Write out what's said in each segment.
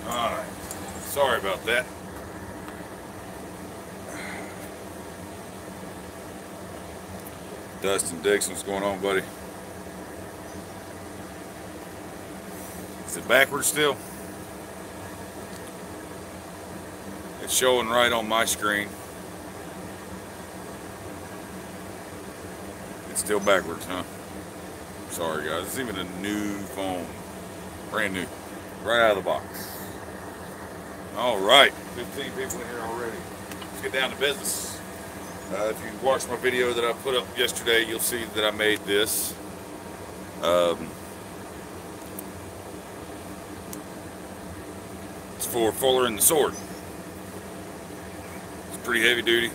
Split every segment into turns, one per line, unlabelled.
Alright, sorry about that. Dustin Dixon, what's going on, buddy? Is it backwards still? It's showing right on my screen. It's still backwards, huh? Sorry, guys. It's even a new phone. Brand new. Right out of the box. Alright, 15 people in here already. Let's get down to business. If you watched my video that I put up yesterday, you'll see that I made this. It's for Fuller and the Sword. It's pretty heavy duty.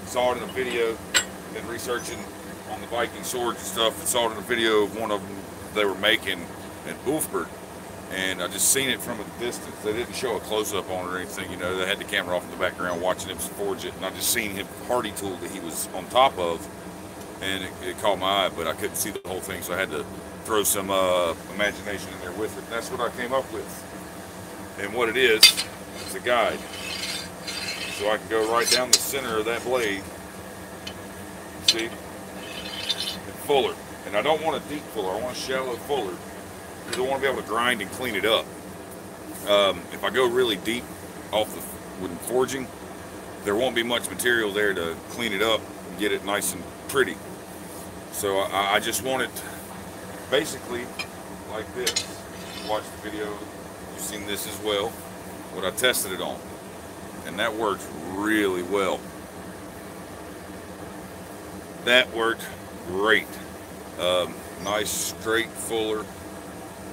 Saw it in a video. Been researching on the Viking swords and stuff. I saw it in a video of one of them they were making in Ulfberg. And I just seen it from a distance. They didn't show a close-up on it or anything, you know. They had the camera off in the background watching him forge it. And I just seen him hardy tool that he was on top of. And it caught my eye, but I couldn't see the whole thing. So I had to throw some imagination in there with it. And that's what I came up with. And what it is a guide. So I can go right down the center of that blade. See? And fuller. And I don't want a deep fuller. I want a shallow fuller. Because I want to be able to grind and clean it up. If I go really deep off the wooden forging, there won't be much material there to clean it up and get it nice and pretty. So I just want it basically like this. Watch the video, you've seen this as well, what I tested it on. And that worked really well. That worked great. Nice straight fuller.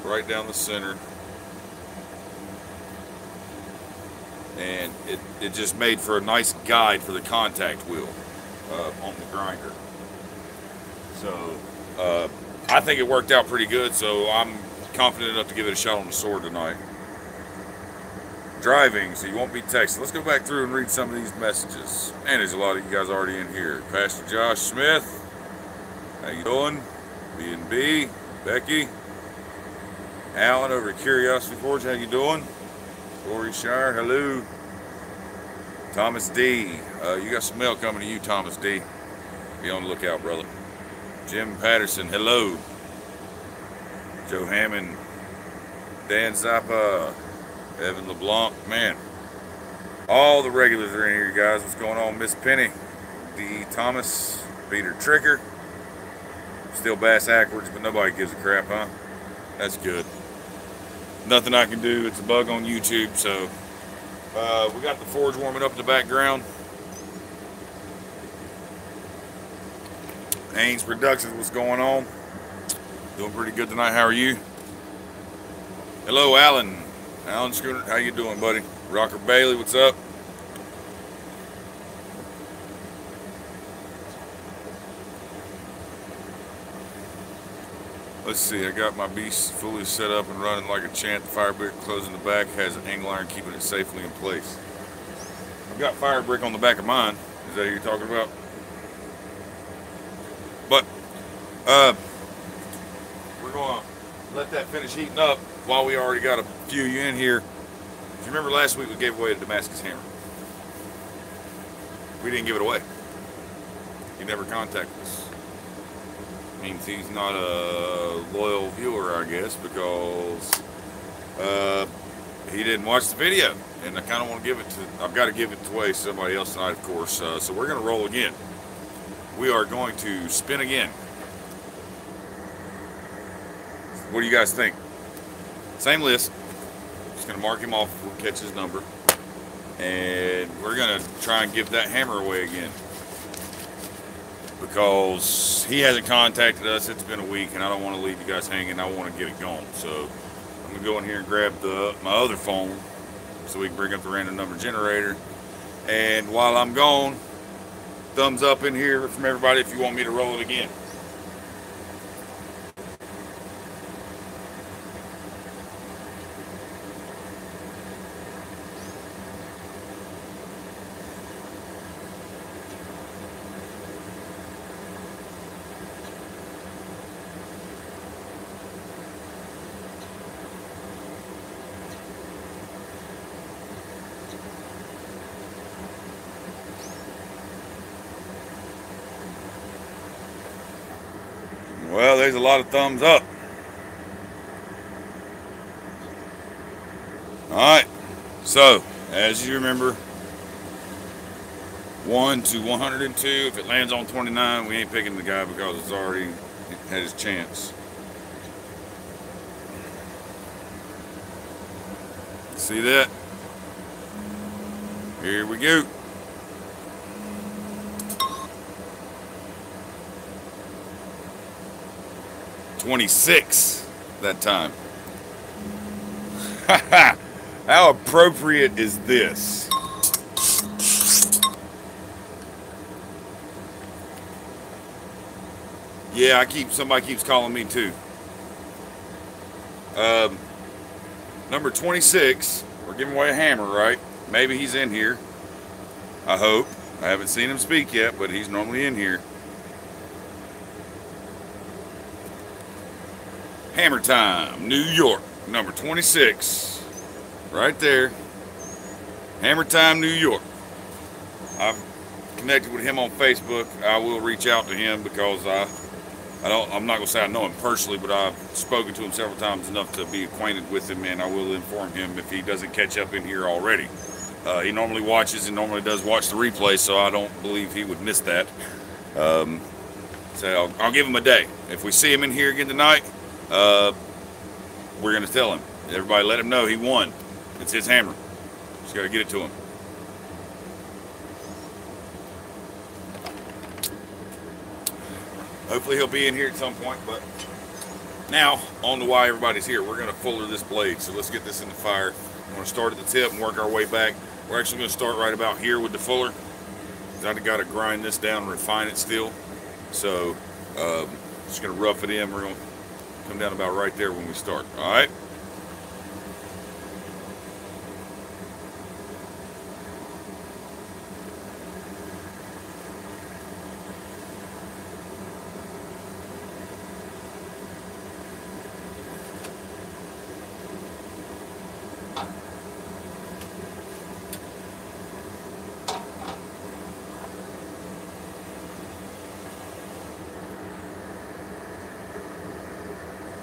Right down the center, and it just made for a nice guide for the contact wheel on the grinder. So I think it worked out pretty good, so I'm confident enough to give it a shot on the sword tonight. Driving, so you won't be texting. Let's go back through and read some of these messages. And there's a lot of you guys already in here. Pastor Josh Smith, how you doing? B&B, Becky, Alan over at Curiosity Forge, how you doing? Corey Shire, hello. Thomas D, you got some mail coming to you, Thomas D. Be on the lookout, brother. Jim Patterson, hello. Joe Hammond, Dan Zappa, Evan LeBlanc, man. All the regulars are in here, guys. What's going on? Miss Penny, D. Thomas, Peter Tricker. Still bass backwards, but nobody gives a crap, huh? That's good. Nothing I can do. It's a bug on YouTube, so we got the forge warming up in the background. Haynes Productions, what's going on? Doing pretty good tonight. How are you? Hello, Alan. Alan Schooner, how you doing, buddy? Rocker Bailey, what's up? Let's see, I got my beast fully set up and running like a champ. The fire brick closing the back has an angle iron keeping it safely in place. I've got fire brick on the back of mine. Is that who you're talking about? But we're going to let that finish heating up while we already got a few you in here. If you remember last week we gave away a Damascus hammer. We didn't give it away. He never contacted us. Means he's not a loyal viewer, I guess, because he didn't watch the video, and I kind of want to give it to, I've got to give it away to somebody else tonight, of course. So we're going to roll again. We are going to spin again. What do you guys think? Same list. Just going to mark him off. We'll catch his number, and we're going to try and give that hammer away again. Because he hasn't contacted us. It's been a week, and I don't want to leave you guys hanging. I want to get it going. So I'm going to go in here and grab my other phone so we can bring up the random number generator. And while I'm gone, thumbs up in here from everybody if you want me to roll it again. there's a lot of thumbs up. Alright, so as you remember, 1 to 102. If it lands on 29, we ain't picking the guy because it's already had his chance. See that? Here we go. $26 that time. How appropriate is this? Yeah, somebody keeps calling me too. Number 26, we're giving away a hammer, right? Maybe he's in here. I hope. I haven't seen him speak yet, but he's normally in here. Hammer Time, New York, number 26. Right there. Hammer Time, New York. I've connected with him on Facebook. I will reach out to him because I'm not going to say I know him personally, but I've spoken to him several times enough to be acquainted with him, and I will inform him if he doesn't catch up in here already. He normally watches and normally does watch the replay, so I don't believe he would miss that. So I'll give him a day. If we see him in here again tonight, we're going to tell him. Everybody let him know he won. It's his hammer. Just got to get it to him. Hopefully he'll be in here at some point, but now, on to why everybody's here. We're going to fuller this blade, so let's get this in the fire. We're going to start at the tip and work our way back. We're actually going to start right about here with the fuller. I've got to grind this down and refine it still. So, just going to rough it in. We're going to come down about right there when we start. All right?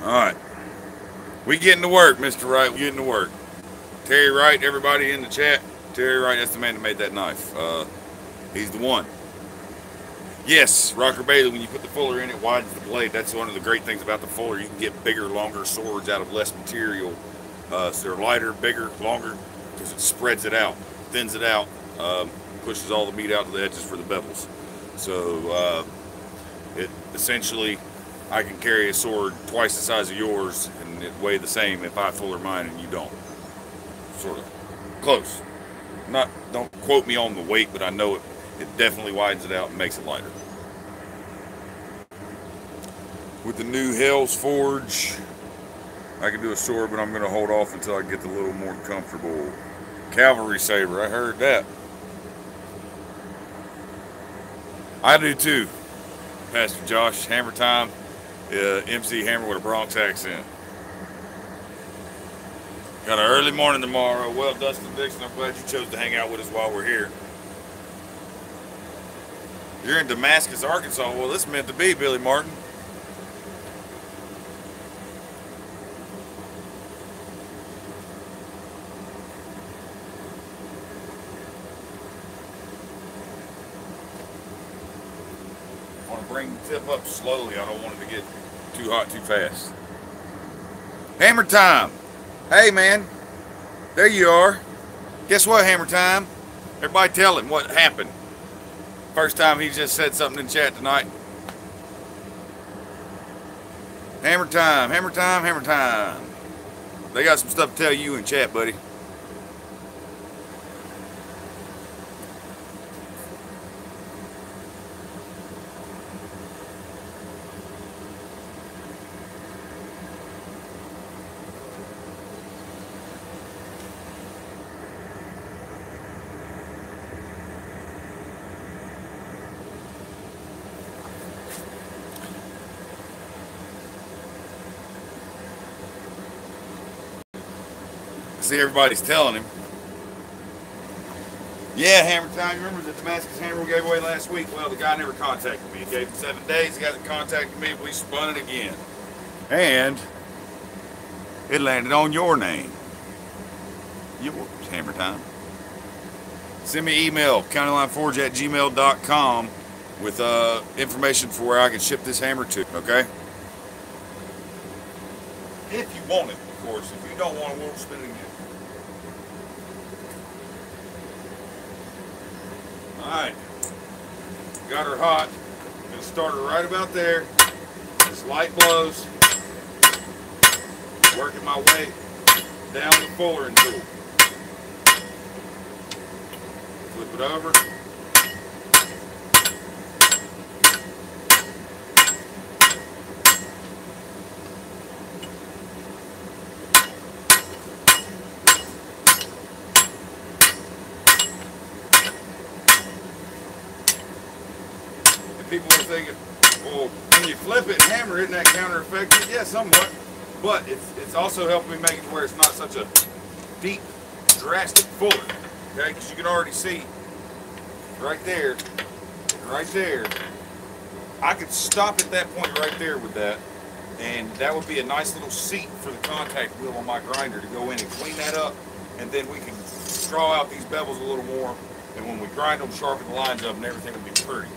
Alright. We getting to work, Mr. Wright. We getting to work. Terry Wright, everybody in the chat. Terry Wright, that's the man that made that knife. He's the one. Yes, Rocker Bailey, when you put the fuller in, it widens the blade. That's one of the great things about the fuller. You can get bigger, longer swords out of less material. So they're lighter, bigger, longer, because it spreads it out, thins it out, pushes all the meat out to the edges for the bevels. So it essentially, I can carry a sword twice the size of yours and it weigh the same if I fuller mine and you don't. Sort of. Close. Don't quote me on the weight, but I know it definitely widens it out and makes it lighter. With the new Hell's Forge, I can do a sword, but I'm going to hold off until I get a little more comfortable. Cavalry saber, I heard that. I do too, Pastor Josh. Hammer Time. MC Hammer with a Bronx accent. Got an early morning tomorrow. Well, Dustin Dixon, I'm glad you chose to hang out with us while we're here. You're in Damascus, Arkansas. Well, this meant to be, Billy Martin. I want to bring the tip up slowly. I don't want it to get too hot too fast. Hammer Time. Hey, man. There you are. Guess what, Hammer Time? Everybody tell him what happened. First time he just said something in chat tonight. Hammer Time, Hammer Time, Hammer Time. They got some stuff to tell you in chat, buddy. See, everybody's telling him. Yeah, hammer time. You remember the Damascus hammer we gave away last week? Well, the guy never contacted me. He gave him 7 days. He hasn't contacted me. We spun it again. And it landed on your name. Hammer time. Send me an email, countylineforge@gmail.com with information for where I can ship this hammer to, okay? If you want it, of course. If you don't want it, we'll spin it again. Alright, got her hot. I'm going to start her right about there. Just light blows. Working my way down the fullering tool. Flip it over. People are thinking, well, when you flip it and hammer, isn't that counter effective? Yeah, somewhat. But it's also helping me make it to where it's not such a deep, drastic fuller. Okay, because you can already see right there, right there. I could stop at that point right there with that, and that would be a nice little seat for the contact wheel on my grinder to go in and clean that up, and then we can draw out these bevels a little more, and when we grind them, sharpen the lines up, and everything will be pretty.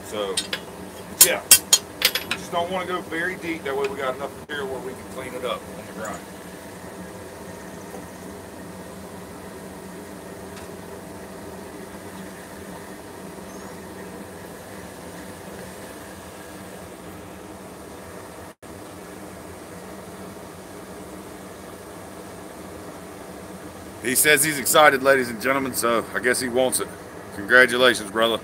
So, but yeah, we just don't want to go very deep. That way we got enough material where we can clean it up on the grind. He says he's excited, ladies and gentlemen, so I guess he wants it. Congratulations, brother.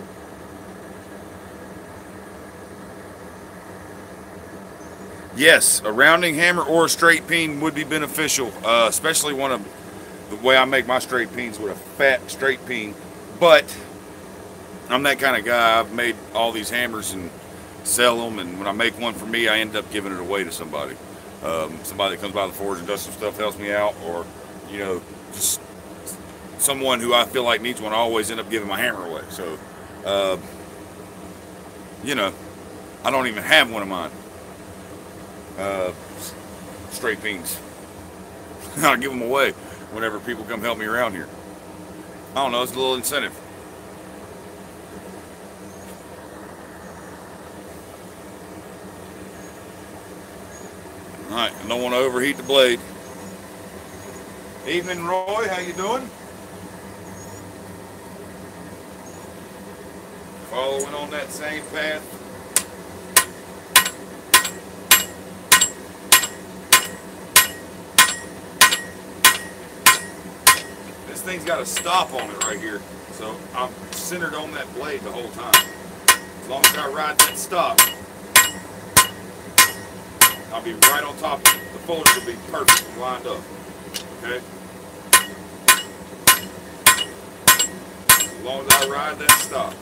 Yes, a rounding hammer or a straight peen would be beneficial, especially one of the way I make my straight peens with a fat straight peen. But I'm that kind of guy. I've made all these hammers and sell them, and when I make one for me, I end up giving it away to somebody. Somebody that comes by the forge and does some stuff, helps me out, or, you know, just someone who I feel like needs one. I always end up giving my hammer away. So, you know, I don't even have one of mine. Straight peens. I'll give them away whenever people come help me around here. I don't know, it's a little incentive. Alright, I don't want to overheat the blade. Evening, Roy, how you doing? Following on that same path. This thing's got a stop on it right here, so I'm centered on that blade the whole time. As long as I ride that stop, I'll be right on top of it. The fullers will be perfectly lined up. Okay? As long as I ride that stop.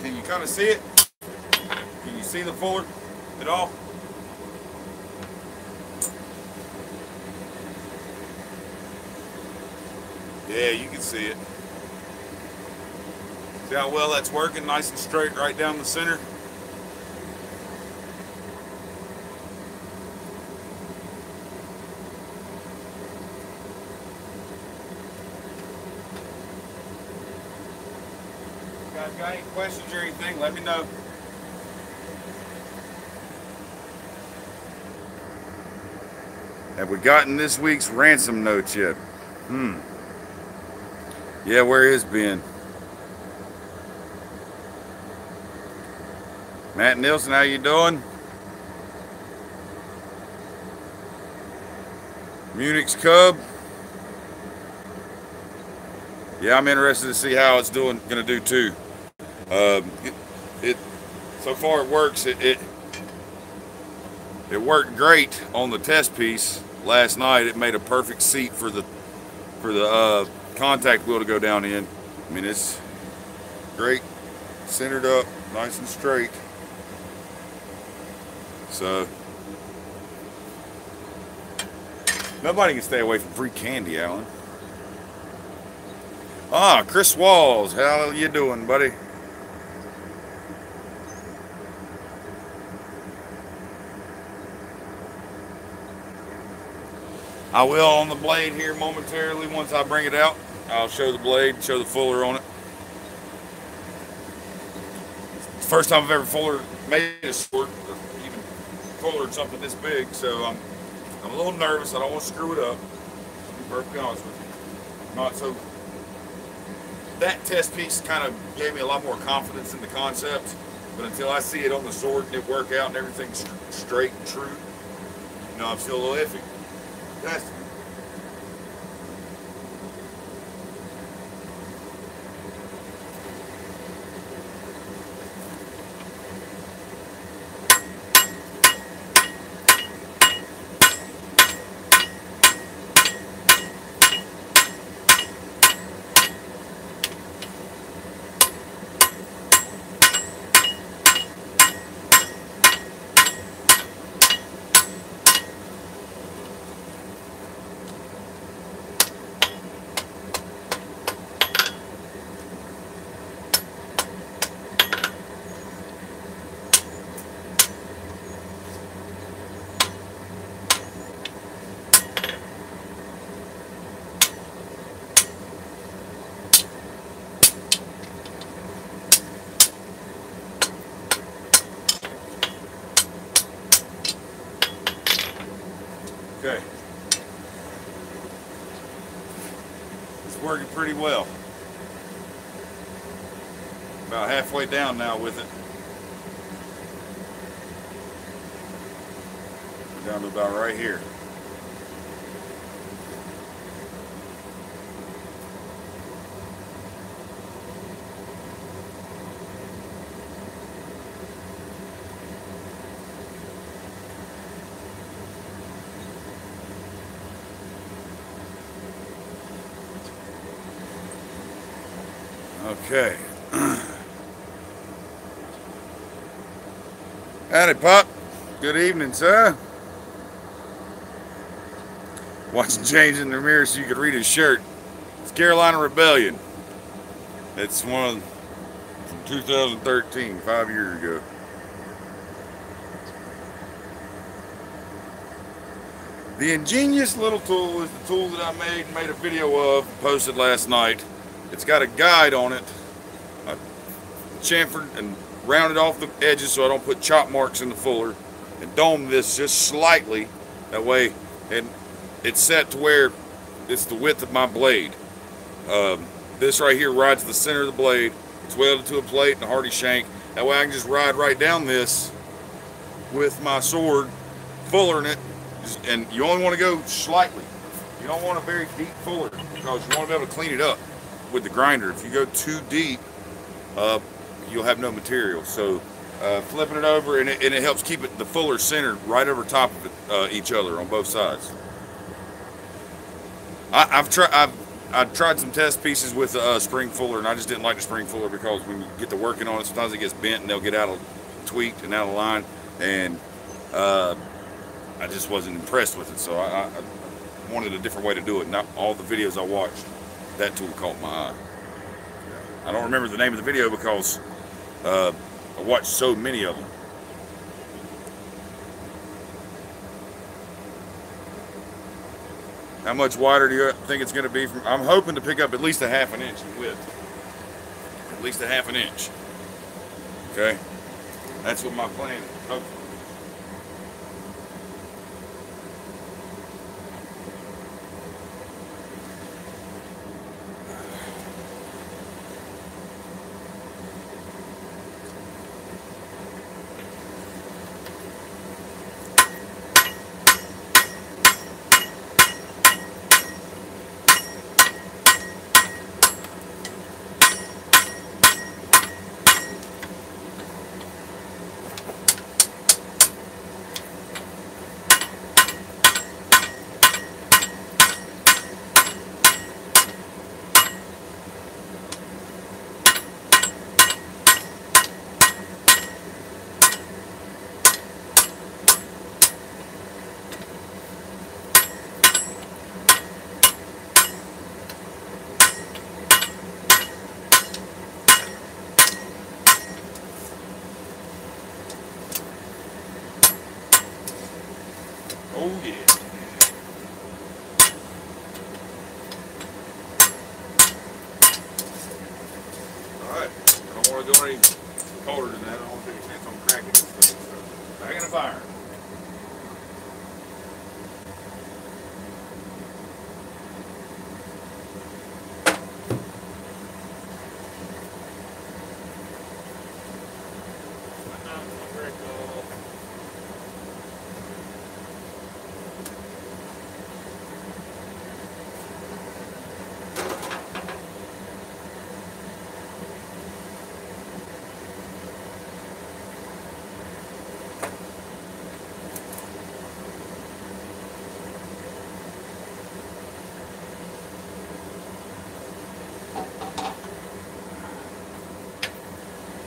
Can you kind of see it? Can you see the fuller at all? Yeah, you can see it. See how well that's working? Nice and straight right down the center. You guys got any questions or anything, let me know. Have we gotten this week's ransom notes yet? Yeah, where is Ben? Matt Nielsen, how you doing? Munich's Cub. Yeah, I'm interested to see how it's gonna do too. So far it works. It worked great on the test piece last night. It made a perfect seat for the contact wheel to go down in. I mean, it's great centered up, nice and straight. So nobody can stay away from free candy, Alan. Ah, Chris Walls, how you doing, buddy? I will on the blade here momentarily. Once I bring it out, I'll show the blade, show the fuller on it. It's the first time I've ever made a sword, or even fullered something this big, so I'm a little nervous. I don't want to screw it up, to be perfectly honest with you. Not so. That test piece kind of gave me a lot more confidence in the concept, but until I see it on the sword and it work out and everything's straight and true, you know, I'm still a little iffy. That's okay. It's working pretty well. About halfway down now with it. We're down to about right here. Okay. Howdy, Pop. Good evening, sir. Watching James in the mirror so you could read his shirt. It's Carolina Rebellion. It's one from 2013, 5 years ago. The ingenious little tool is the tool that I made a video of, posted last night. It's got a guide on it. I chamfered and rounded off the edges so I don't put chop marks in the fuller, and domed this just slightly. That way, and it's set to where it's the width of my blade. This right here rides the center of the blade. It's welded to a plate and a hardy shank. That way I can just ride right down this with my sword, fullering it, and you only want to go slightly. You don't want a very deep fuller because you want to be able to clean it up with the grinder. If you go too deep, you'll have no material. So flipping it over, and it helps keep the fuller centered right over top of it, each other on both sides. I've tried some test pieces with a spring fuller, and I just didn't like the spring fuller because when you get to working on it, sometimes it gets bent and they'll get out of tweaked and out of line, and I just wasn't impressed with it. So I wanted a different way to do it. Not all the videos I watched, that tool caught my eye. I don't remember the name of the video because I watched so many of them. How much wider do you think it's going to be? I'm hoping to pick up at least a ½ inch in width. At least a ½ inch. Okay? That's what my plan is, hopefully. Well, it's already colder than that. I don't want to take a chance on cracking this thing. So, back in the fire.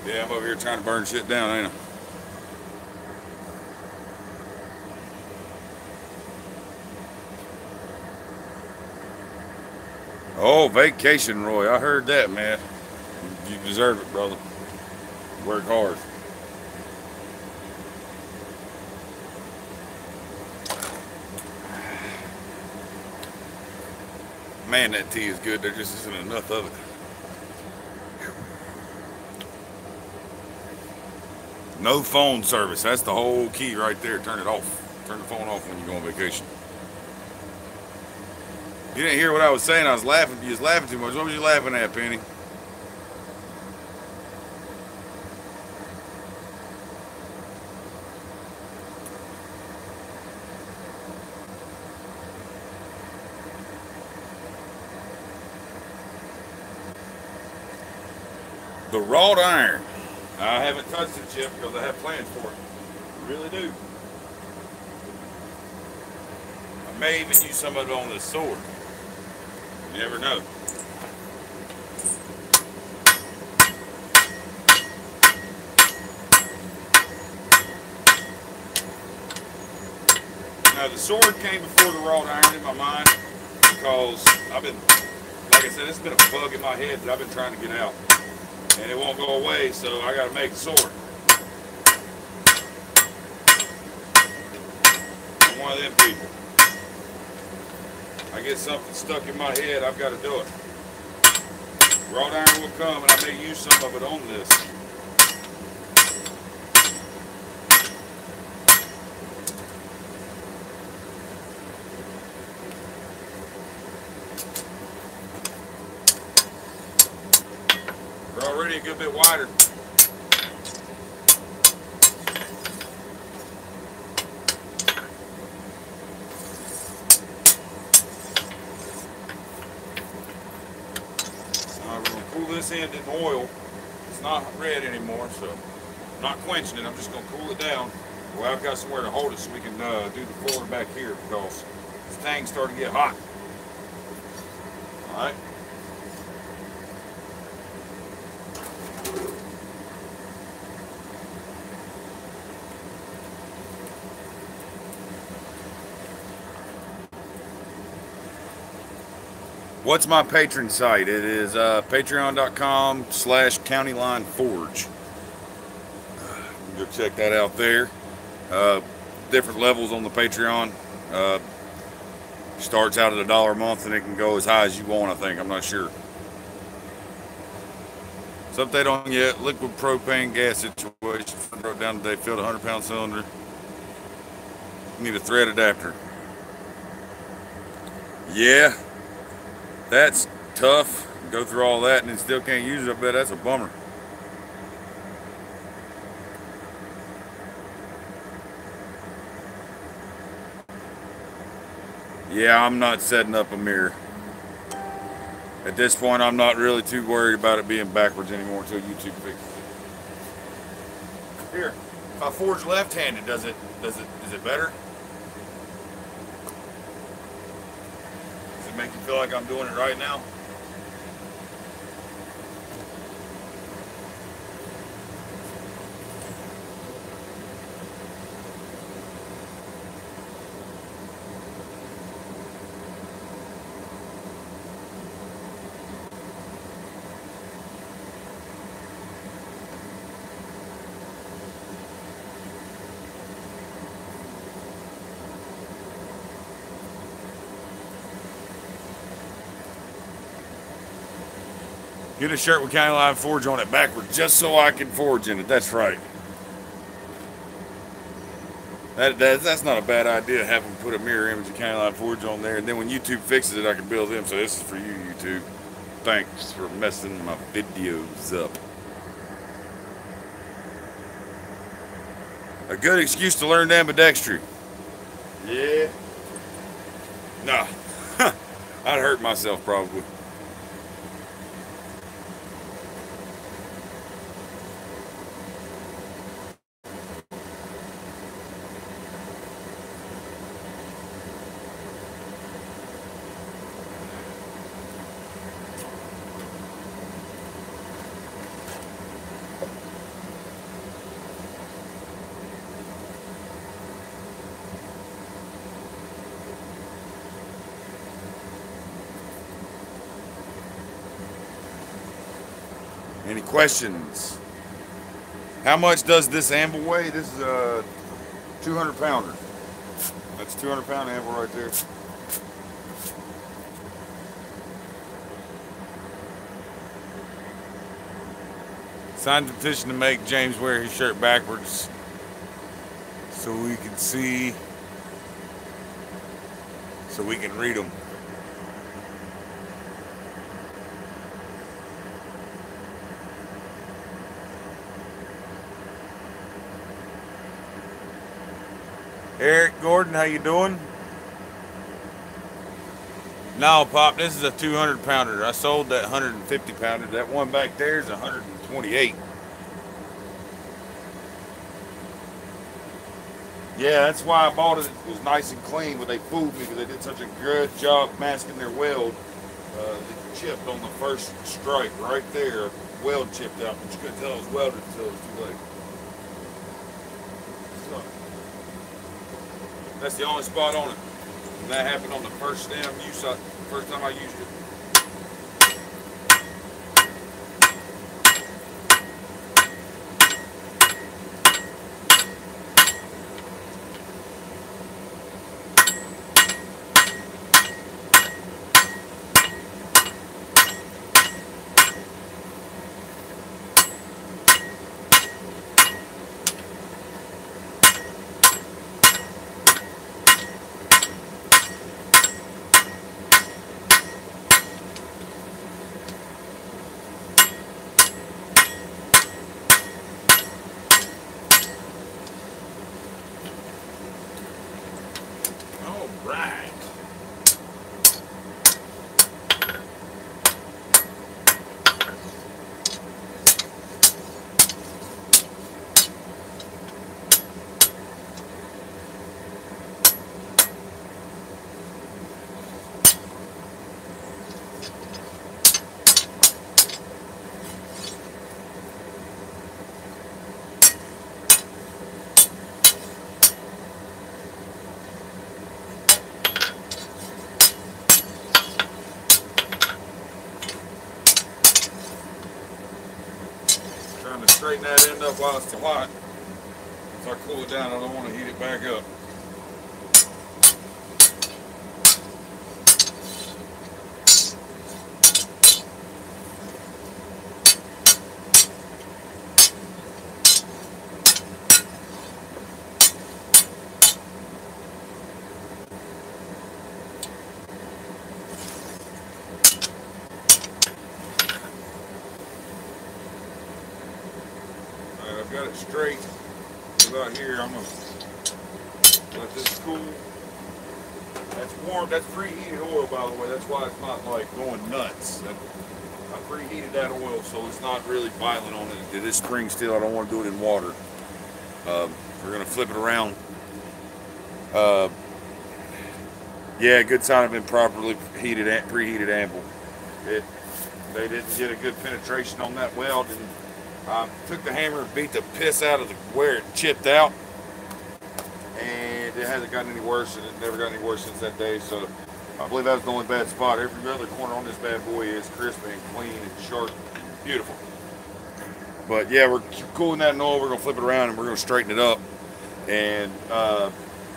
Yeah, I'm over here trying to burn shit down, ain't I? Oh, vacation, Roy. I heard that, man. You deserve it, brother. Work hard. Man, that tea is good. There just isn't enough of it. No phone service. That's the whole key right there. Turn it off. Turn the phone off when you go on vacation. You didn't hear what I was saying. I was laughing. You was laughing too much. What was you laughing at, Penny? The wrought iron. I haven't touched it yet because I have plans for it. I really do. I may even use some of it on this sword. You never know. Now the sword came before the wrought iron in my mind because I've been, like I said, it's been a bug in my head that I've been trying to get out. And it won't go away, so I gotta make a sword. I'm one of them people. I get something stuck in my head, I've got to do it. Wrought iron will come, and I may use some of it on this. We're already a good bit wider. We're going to cool this end in oil. It's not red anymore, so I'm not quenching it. I'm just going to cool it down. Well, I've got somewhere to hold it so we can do the floor back here because this thing's starting to get hot. All right. What's my patron site? It is patreon.com/countylineforge. Go check that out there. Different levels on the Patreon. Starts out at $1 a month and it can go as high as you want, I think. I'm not sure. It's update on yet. Liquid propane gas situation. Wrote down today, filled a 100-pound cylinder. Need a thread adapter. Yeah. That's tough. Go through all that and then still can't use it. I bet that's a bummer. Yeah, I'm not setting up a mirror. At this point, I'm not really too worried about it being backwards anymore until YouTube fixes it. Here, if I forge left-handed, is it better? Does it make you feel like I'm doing it right now? Get a shirt with County Line Forge on it backwards, just so I can forge in it. That's right. That's not a bad idea, have them put a mirror image of County Line Forge on there, and then when YouTube fixes it, I can build them. So this is for you, YouTube. Thanks for messing my videos up. A good excuse to learn ambidextry. Yeah. Nah. I'd hurt myself probably. Any questions? How much does this anvil weigh? This is a 200 pounder. That's a 200 pound anvil right there. Signed the petition to make James wear his shirt backwards so we can see, so we can read them. Eric Gordon, how you doing? No, Pop, this is a 200 pounder. I sold that 150 pounder. That one back there is 128. Yeah, that's why I bought it. It was nice and clean, but they fooled me because they did such a good job masking their weld. It chipped on the first strike right there. Weld chipped out, but you couldn't tell it was welded until it was too late. So, that's the only spot on it. And that happened on the first stem first time I used it. Right. Trying to straighten that end up while it's still hot. Once I cool it down, I don't want to heat it back up. I've got it straight about here. I'm going to let this cool. That's warm. That's preheated oil, by the way. That's why it's not like going nuts. I preheated that oil, so it's not really violent on it. It is spring still. I don't want to do it in water. We're going to flip it around. Yeah, good sign of improperly preheated anvil. They didn't get a good penetration on that weld, and I took the hammer and beat the piss out of where it chipped out, and it hasn't gotten any worse, and it never got any worse since that day. So I believe that was the only bad spot. Every other corner on this bad boy is crisp and clean and sharp, beautiful. But yeah, we're cooling that in oil. We're gonna flip it around and we're gonna straighten it up, and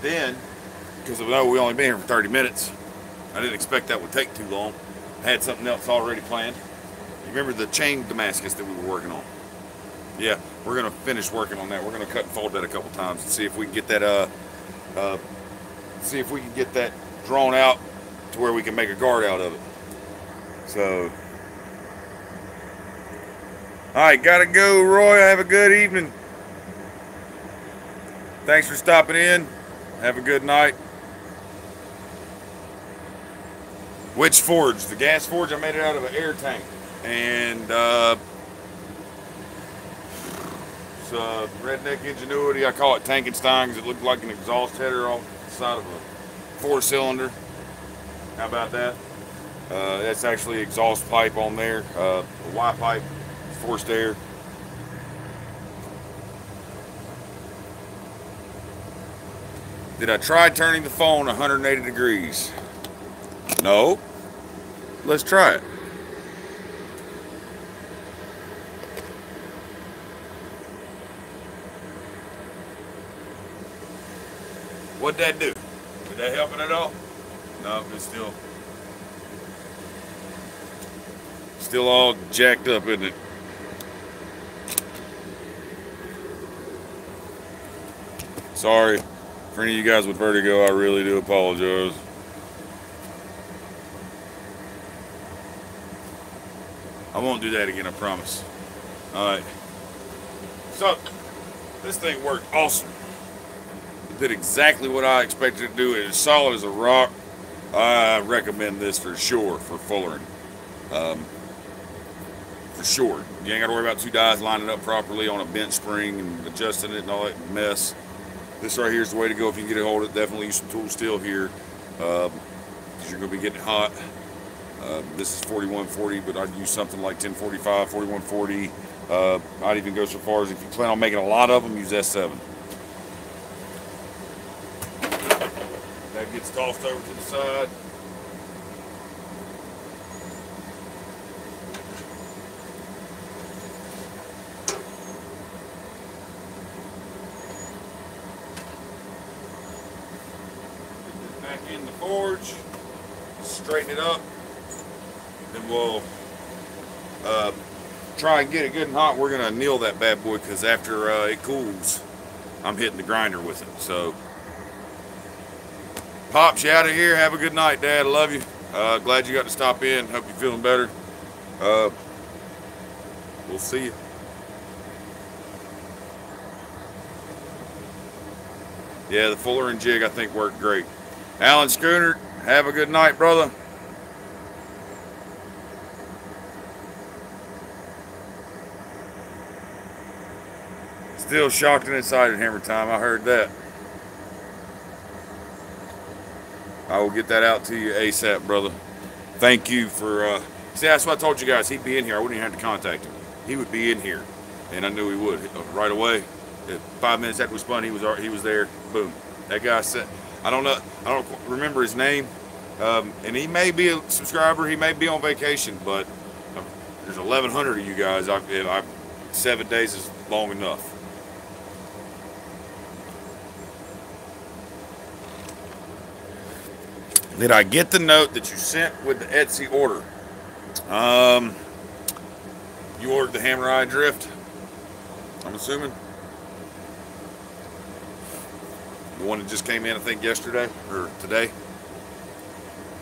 then, because I know we only been here for 30 minutes, I didn't expect that would take too long. I had something else already planned. You remember the chain Damascus that we were working on? Yeah, we're gonna finish working on that. We're gonna cut and fold that a couple times and see if we can get that drawn out to where we can make a guard out of it. So, all right, gotta go, Roy. Have a good evening. Thanks for stopping in. Have a good night. Which forge? The gas forge. I made it out of an air tank, and it's redneck ingenuity. I call it Tankenstein because it looked like an exhaust header off the side of a 4-cylinder. How about that? That's actually exhaust pipe on there, a Y pipe, forced air. Did I try turning the phone 180 degrees? No. Let's try it. What'd that do? Did that help it at all? No, it's still all jacked up, isn't it? Sorry for any of you guys with vertigo. I really do apologize. I won't do that again, I promise. Alright. So, this thing worked awesome. It did exactly what I expected it to do. It is solid as a rock. I recommend this for sure for fullering. For sure. You ain't got to worry about two dies lining up properly on a bent spring and adjusting it and all that mess. This right here is the way to go if you can get a hold of it. Definitely use some tool steel here because you're going to be getting hot. This is 4140, but I'd use something like 1045, 4140. I'd even go so far as if you plan on making a lot of them, use S7. That gets tossed over to the side. Back in the forge, straighten it up. Then we'll try and get it good and hot. We're gonna anneal that bad boy because after it cools, I'm hitting the grinder with it. So, Pops, you out of here. Have a good night, Dad. I love you. Glad you got to stop in. Hope you're feeling better. We'll see you. Yeah, the fuller and jig I think worked great. Alan Schooner, have a good night, brother. Still shocked and excited, Hammer Time. I heard that. I will get that out to you ASAP, brother. Thank you for, see, that's what I told you guys. He'd be in here. I wouldn't even have to contact him. He would be in here. And I knew he would. Right away, 5 minutes after we spun, he was there. Boom. That guy said, I don't remember his name. And he may be a subscriber. He may be on vacation, but there's 1,100 of you guys. 7 days is long enough. Did I get the note that you sent with the Etsy order? You ordered the hammer eye drift, I'm assuming? The one that just came in, I think, yesterday or today?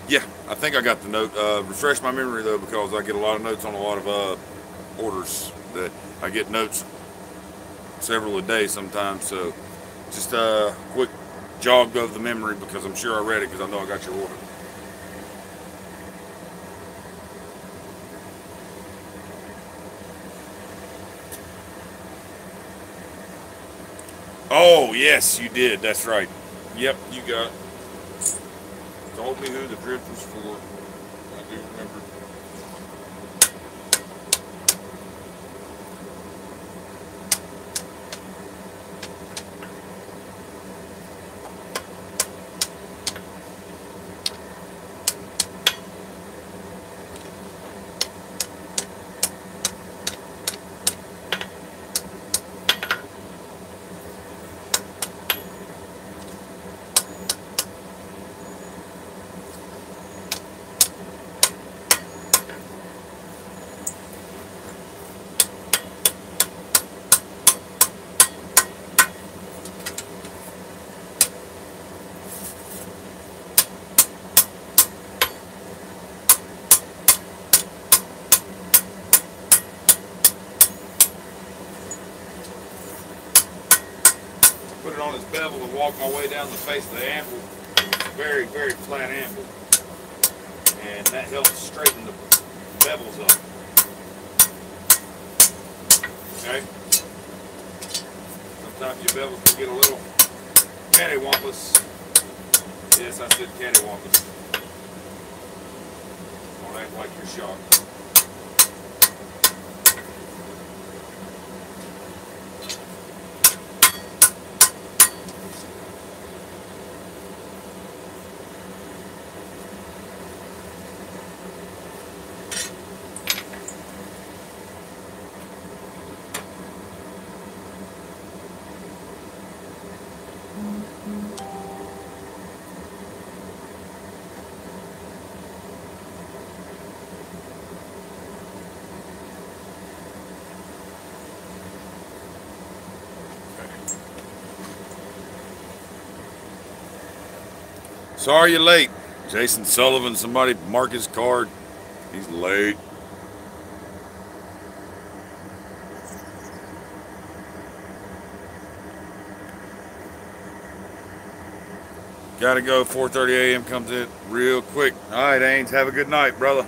Yeah, I think I got the note. Refresh my memory, though, because I get a lot of notes on a lot of orders. That I get notes several a day sometimes, so just a quick jog of the memory because I'm sure I read it because I know I got your order. Oh, yes, you did. That's right. Yep, you got it. Told me who the drift was for. I do remember. it on its bevel and walk my way down the face of the anvil. It's a very, very flat anvil. And that helps straighten the bevels up. Okay? Sometimes your bevels can get a little cattywampus. Yes, I said cattywampus. Don't act like you're shocked. Sorry you're late. Jason Sullivan, somebody mark his card. He's late. Gotta go, 4:30 a.m. comes in real quick. All right, Ains, have a good night, brother.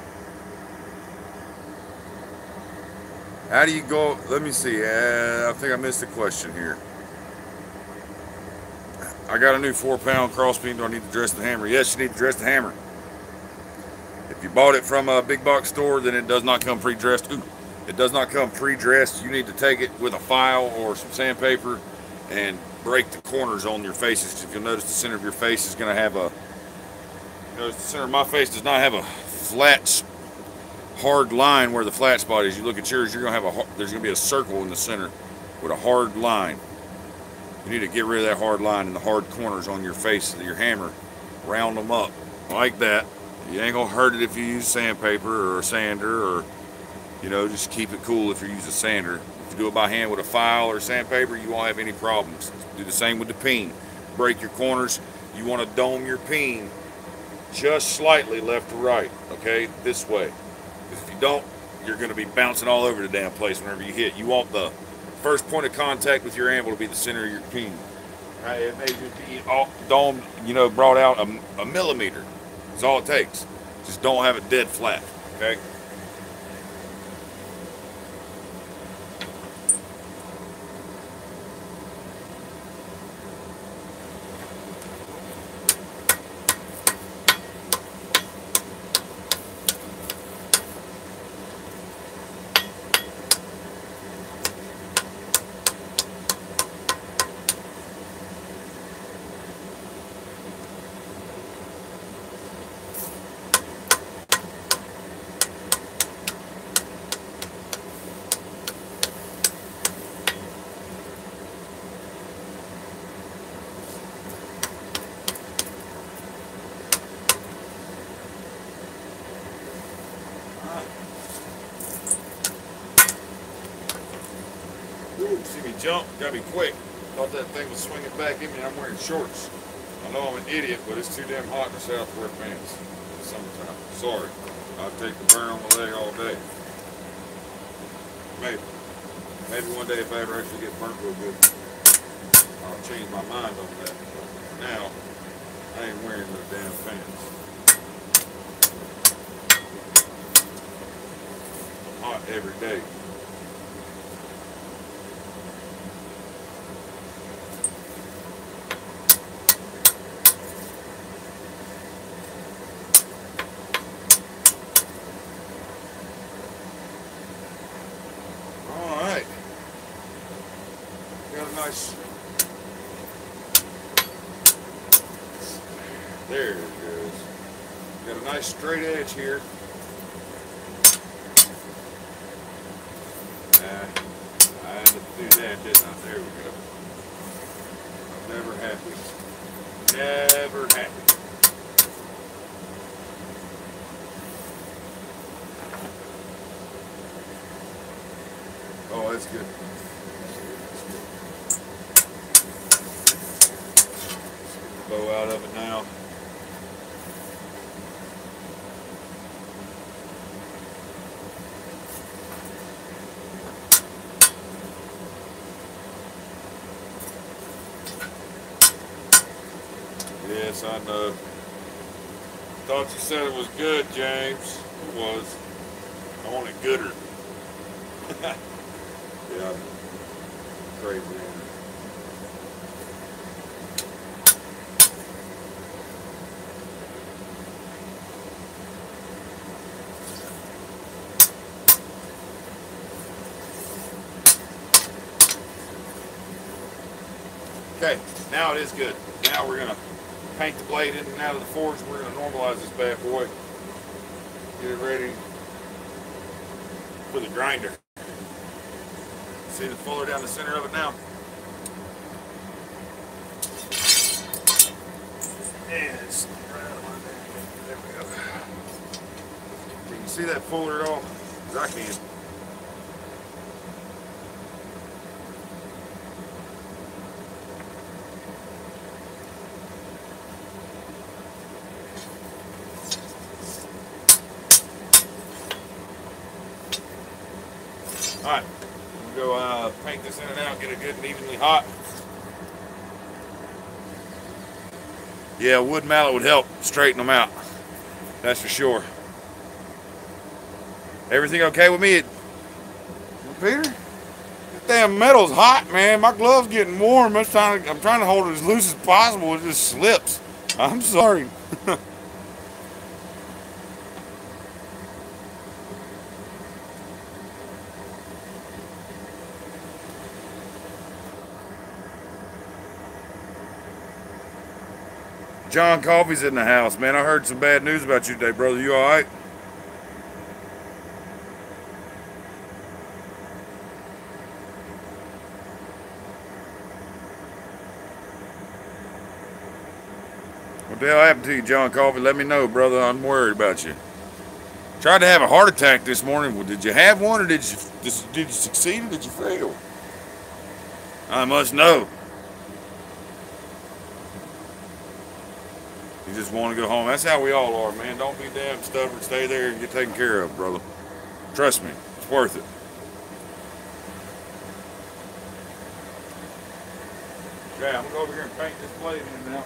How do you go? Let me see. I think I missed a question here. I got a new 4-pound crossbeam. Do I need to dress the hammer? Yes, you need to dress the hammer. If you bought it from a big box store, then it does not come pre-dressed. Ooh, it does not come pre-dressed. You need to take it with a file or some sandpaper and break the corners on your faces. If you'll notice, the center of your face is going to have a, the center of my face does not have a flat, hard line where the flat spot is. You look at yours, you're going to have there's going to be a circle in the center with a hard line. You need to get rid of that hard line and the hard corners on your face of your hammer. Round them up like that. You ain't gonna hurt it if you use sandpaper or a sander, or, you know, just keep it cool if you use a sander. If you do it by hand with a file or sandpaper, you won't have any problems. Do the same with the peen. Break your corners. You want to dome your peen just slightly left to right, okay, this way. Because if you don't, you're going to be bouncing all over the damn place whenever you hit. You want the first point of contact with your anvil to be the center of your peen. Right? It may just be all domed, you know, brought out a millimeter. That's all it takes. Just don't have it dead flat, okay? See me jump, gotta be quick. Thought that thing was swinging back in me. I'm wearing shorts. I know I'm an idiot, but it's too damn hot in the south to wear pants in the summertime. Sorry. I'll take the burn on my leg all day. Maybe one day if I ever actually get burnt real good, I'll change my mind on that. But for now, I ain't wearing no damn pants. I'm hot every day. There it goes. Got a nice straight edge here. I had to do that, didn't I? There we go. I'm never happy. Never happy. Oh, that's good. Bow out of it now. Yes, I know. Thought you said it was good, James. It was. I want it gooder. Yeah, crazy. Okay, now it is good. Now we're gonna paint the blade in and out of the forge. We're gonna normalize this bad boy. Get it ready for the grinder. See the fuller down the center of it now? And it's right out of my bag. There we go. Can you see that fuller at all? Because I can. Alright, we'll go paint this in and out, get it good and evenly hot. Yeah, a wood mallet would help straighten them out. That's for sure. Everything okay with me? Peter? This damn metal's hot, man. My glove's getting warm. I'm trying to hold it as loose as possible. It just slips. I'm sorry. John Coffey's in the house, man. I heard some bad news about you today, brother. You all right? What the hell happened to you, John Coffey? Let me know, brother. I'm worried about you. Tried to have a heart attack this morning. Well, did you have one, or did you succeed, or did you fail? I must know. You just want to go home. That's how we all are, man. Don't be damn stubborn. Stay there and get taken care of, brother. Trust me, it's worth it. Okay, I'm going to go over here and paint this blade in now.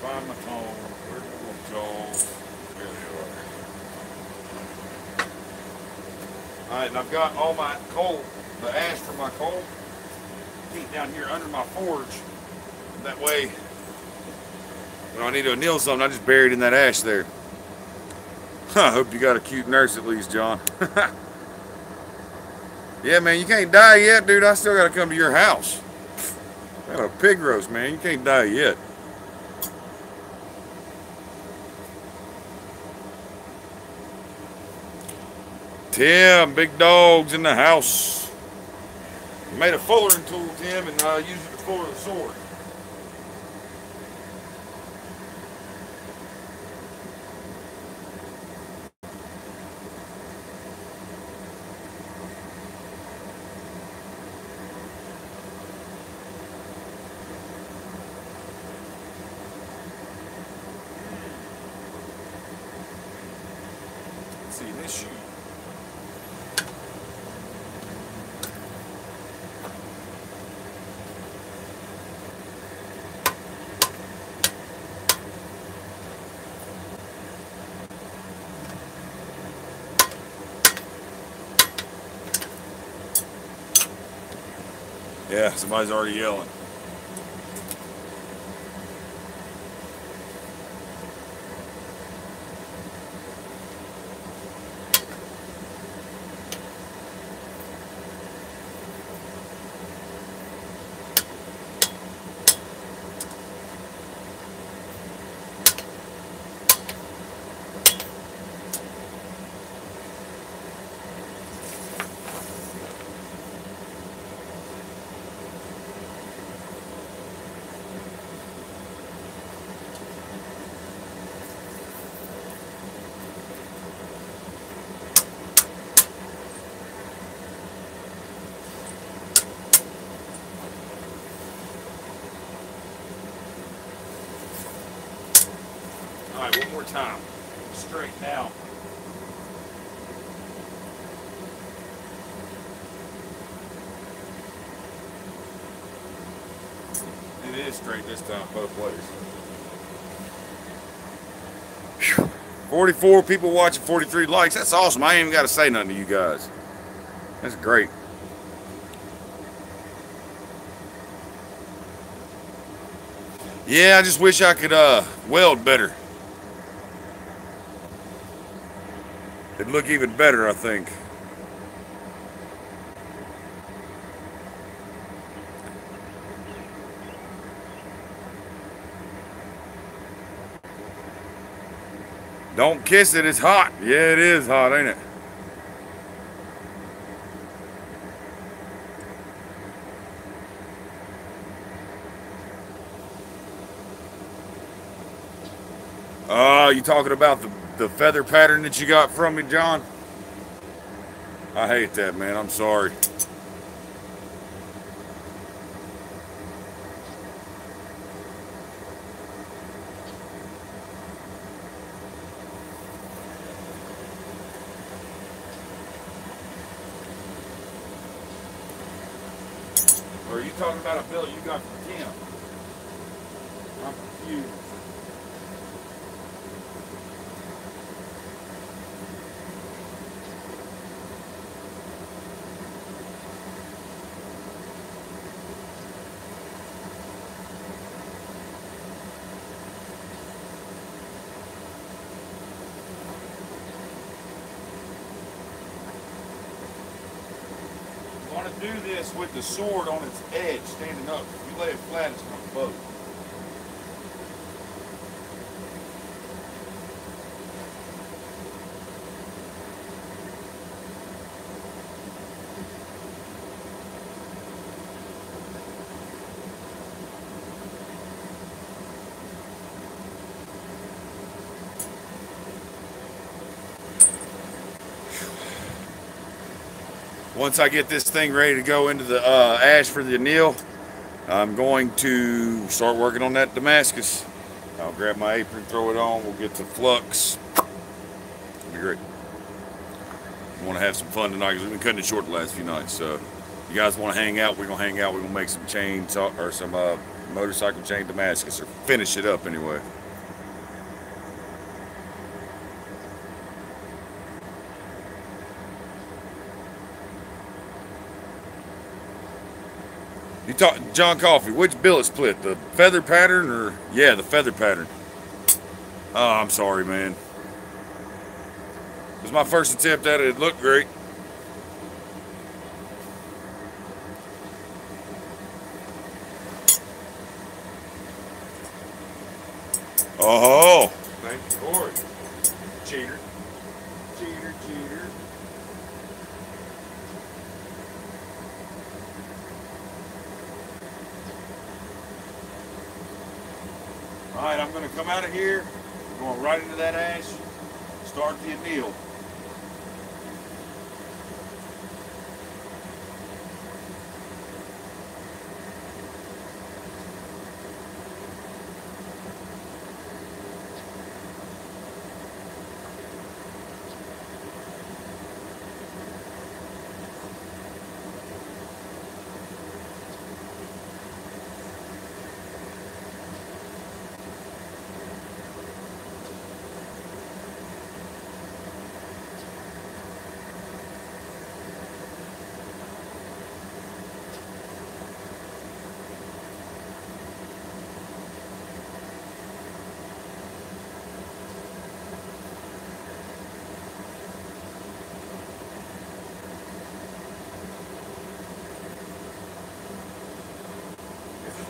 Find my tone. Where's my tone? There they are. Alright, and I've got all my coal, the ash from my coal, heat down here under my forge. That way, when I need to anneal something, I just bury it in that ash there. I hope you got a cute nurse at least, John. Yeah, man, you can't die yet, dude. I still got to come to your house. I got a pig roast, man. You can't die yet. Tim, big dog's in the house. I made a fullering tool, Tim, and I used it to fuller the sword. Let's see, this shoe. Yeah, somebody's already yelling. All right, one more time. Straight now. It is straight this time, both ways. 44 people watching, 43 likes. That's awesome. I ain't even got to say nothing to you guys. That's great. Yeah, I just wish I could weld better. It'd look even better, I think. Don't kiss it, it's hot. Yeah, it is hot, ain't it? You talking about the feather pattern that you got from me, John? I hate that, man. I'm sorry. Or are you talking about a bill you got from Tim? I'm confused. Want to do this with the sword on its edge, standing up. If you lay it flat, it's going to float. Once I get this thing ready to go into the ash for the anneal, I'm going to start working on that Damascus. I'll grab my apron, throw it on, we'll get the flux. It'll be great. I want to have some fun tonight because we've been cutting it short the last few nights. So you guys want to hang out, we're going to hang out. We're going to make some chains or some motorcycle chain Damascus, or finish it up anyway. You talk, John Coffey, which billet split? The feather pattern or, yeah, the feather pattern. Oh, I'm sorry, man. It was my first attempt at it. It looked great. Oh, thank you, Lord. Cheater. Cheater, cheater. All right, I'm going to come out of here, going right into that ash, start the anneal.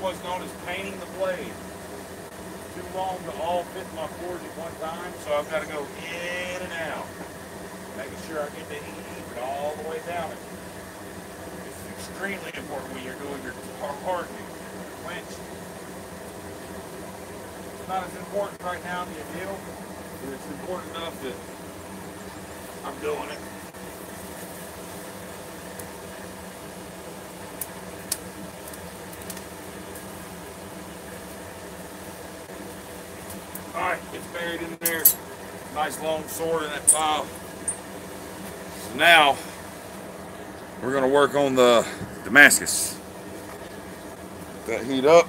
What's known as painting the blade. Too long to all fit my forge at one time, so I've got to go in and out, making sure I get the heat even all the way down it. It's extremely important when you're doing your hardening, quench. It's not as important right now in the anneal, but it's important enough that I'm doing it. Alright, it's buried in there. Nice long sword in that pile. So now we're gonna work on the Damascus. Let that heat up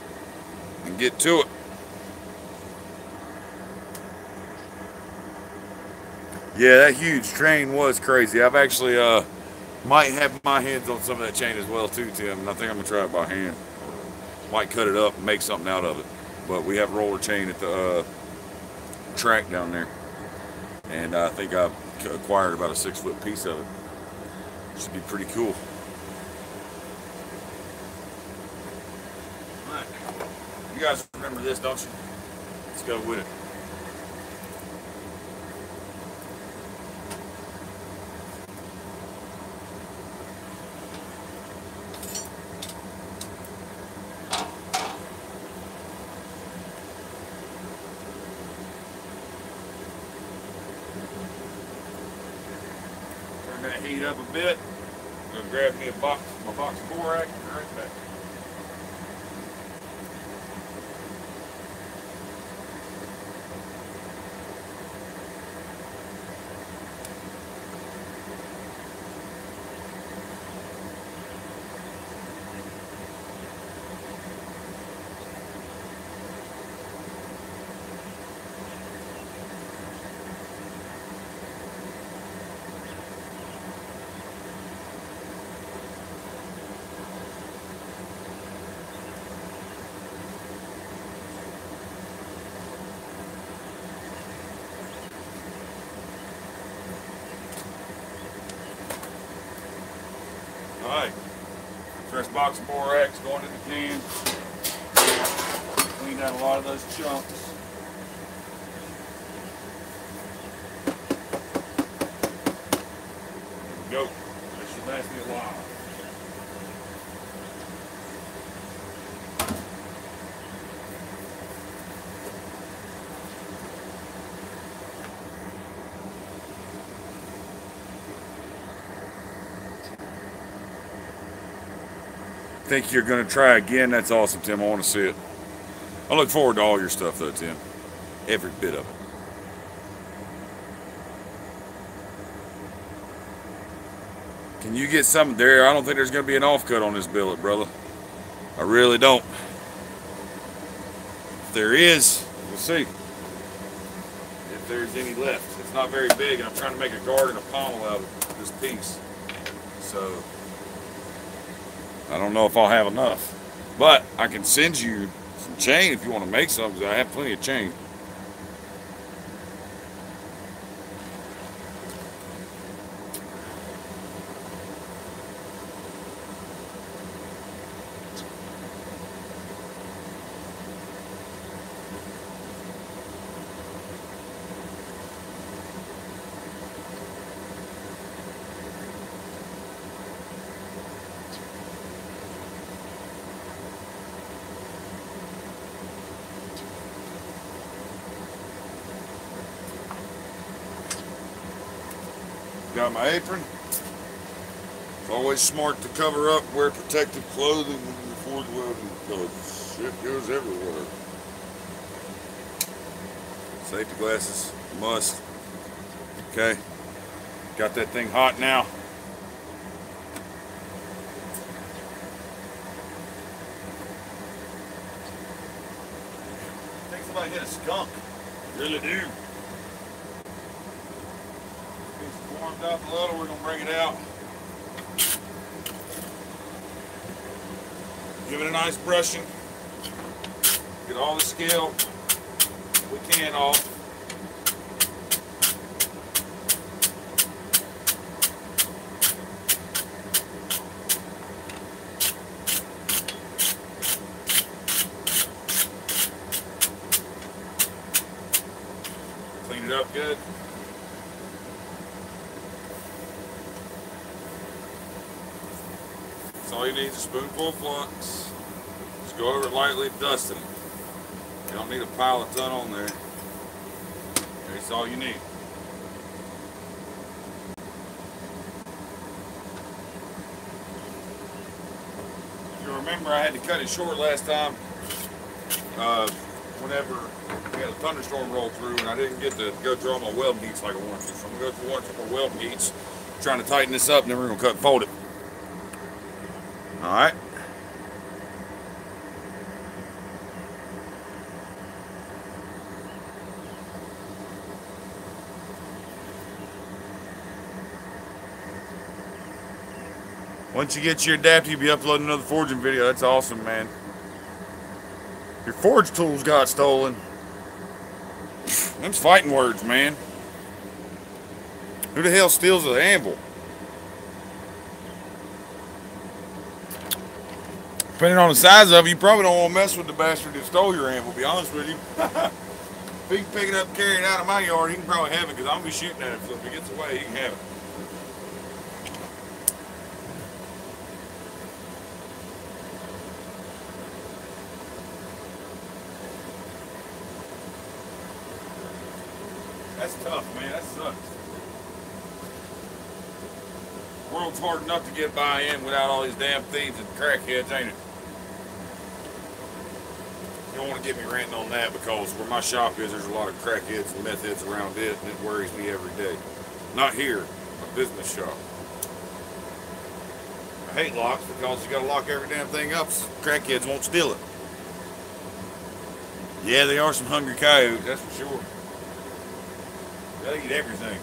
and get to it. Yeah, that huge train was crazy. I've actually might have my hands on some of that chain as well too, Tim. And I think I'm gonna try it by hand. Might cut it up and make something out of it. But we have roller chain at the track down there, and I think I acquired about a 6-foot piece of it. Should be pretty cool. All right, you guys remember this, don't you? Let's go with it. That heat up a bit. I'm gonna grab me my box of borax, and be right back. Alright, fresh box of borax going in the can. Cleaned out a lot of those chunks. There we go. That should last me a while. Think you're going to try again? That's awesome, Tim. I want to see it. I look forward to all your stuff, though, Tim. Every bit of it. Can you get something there? I don't think there's going to be an offcut on this billet, brother. I really don't. If there is, we'll see. If there's any left. It's not very big, and I'm trying to make a guard and a pommel out of this piece. So I don't know if I'll have enough, but I can send you some chain if you want to make some, because I have plenty of chain. Got my apron. It's always smart to cover up, wear protective clothing when you're forward welding, because shit goes everywhere. Safety glasses, must. Okay, got that thing hot now. Thinks somebody hit a skunk. Really do. Warmed up a little, we're going to bring it out. Give it a nice brushing. Get all the scale we can off. Clean it up good. All you need is a spoonful of flux. Just go over it lightly, dusting it. You don't need a pile of ton on there. That's all you need. If you remember, I had to cut it short last time. whenever we had a thunderstorm roll through and I didn't get to go through all my welding heats like I wanted to. So I'm going to go through one couple of welding heats, trying to tighten this up, and then we're going to cut and fold it. All right. Once you get your adapter, you'll be uploading another forging video. That's awesome, man. Your forge tools got stolen. Them's fighting words, man. Who the hell steals an anvil? Depending on the size of it, you probably don't want to mess with the bastard that stole your anvil, to be honest with you. If he can pick it up and carry it out of my yard, he can probably have it, because I'm going to be shooting at it. So if he gets away, he can have it. That's tough, man. That sucks. The world's hard enough to get by in without all these damn thieves and crackheads, ain't it? You don't want to get me ranting on that, because where my shop is, there's a lot of crackheads and meth heads around it, and it worries me every day. Not here, a business shop. I hate locks because you got to lock every damn thing up so crackheads won't steal it. Yeah, they are some hungry coyotes, that's for sure. They'll eat everything.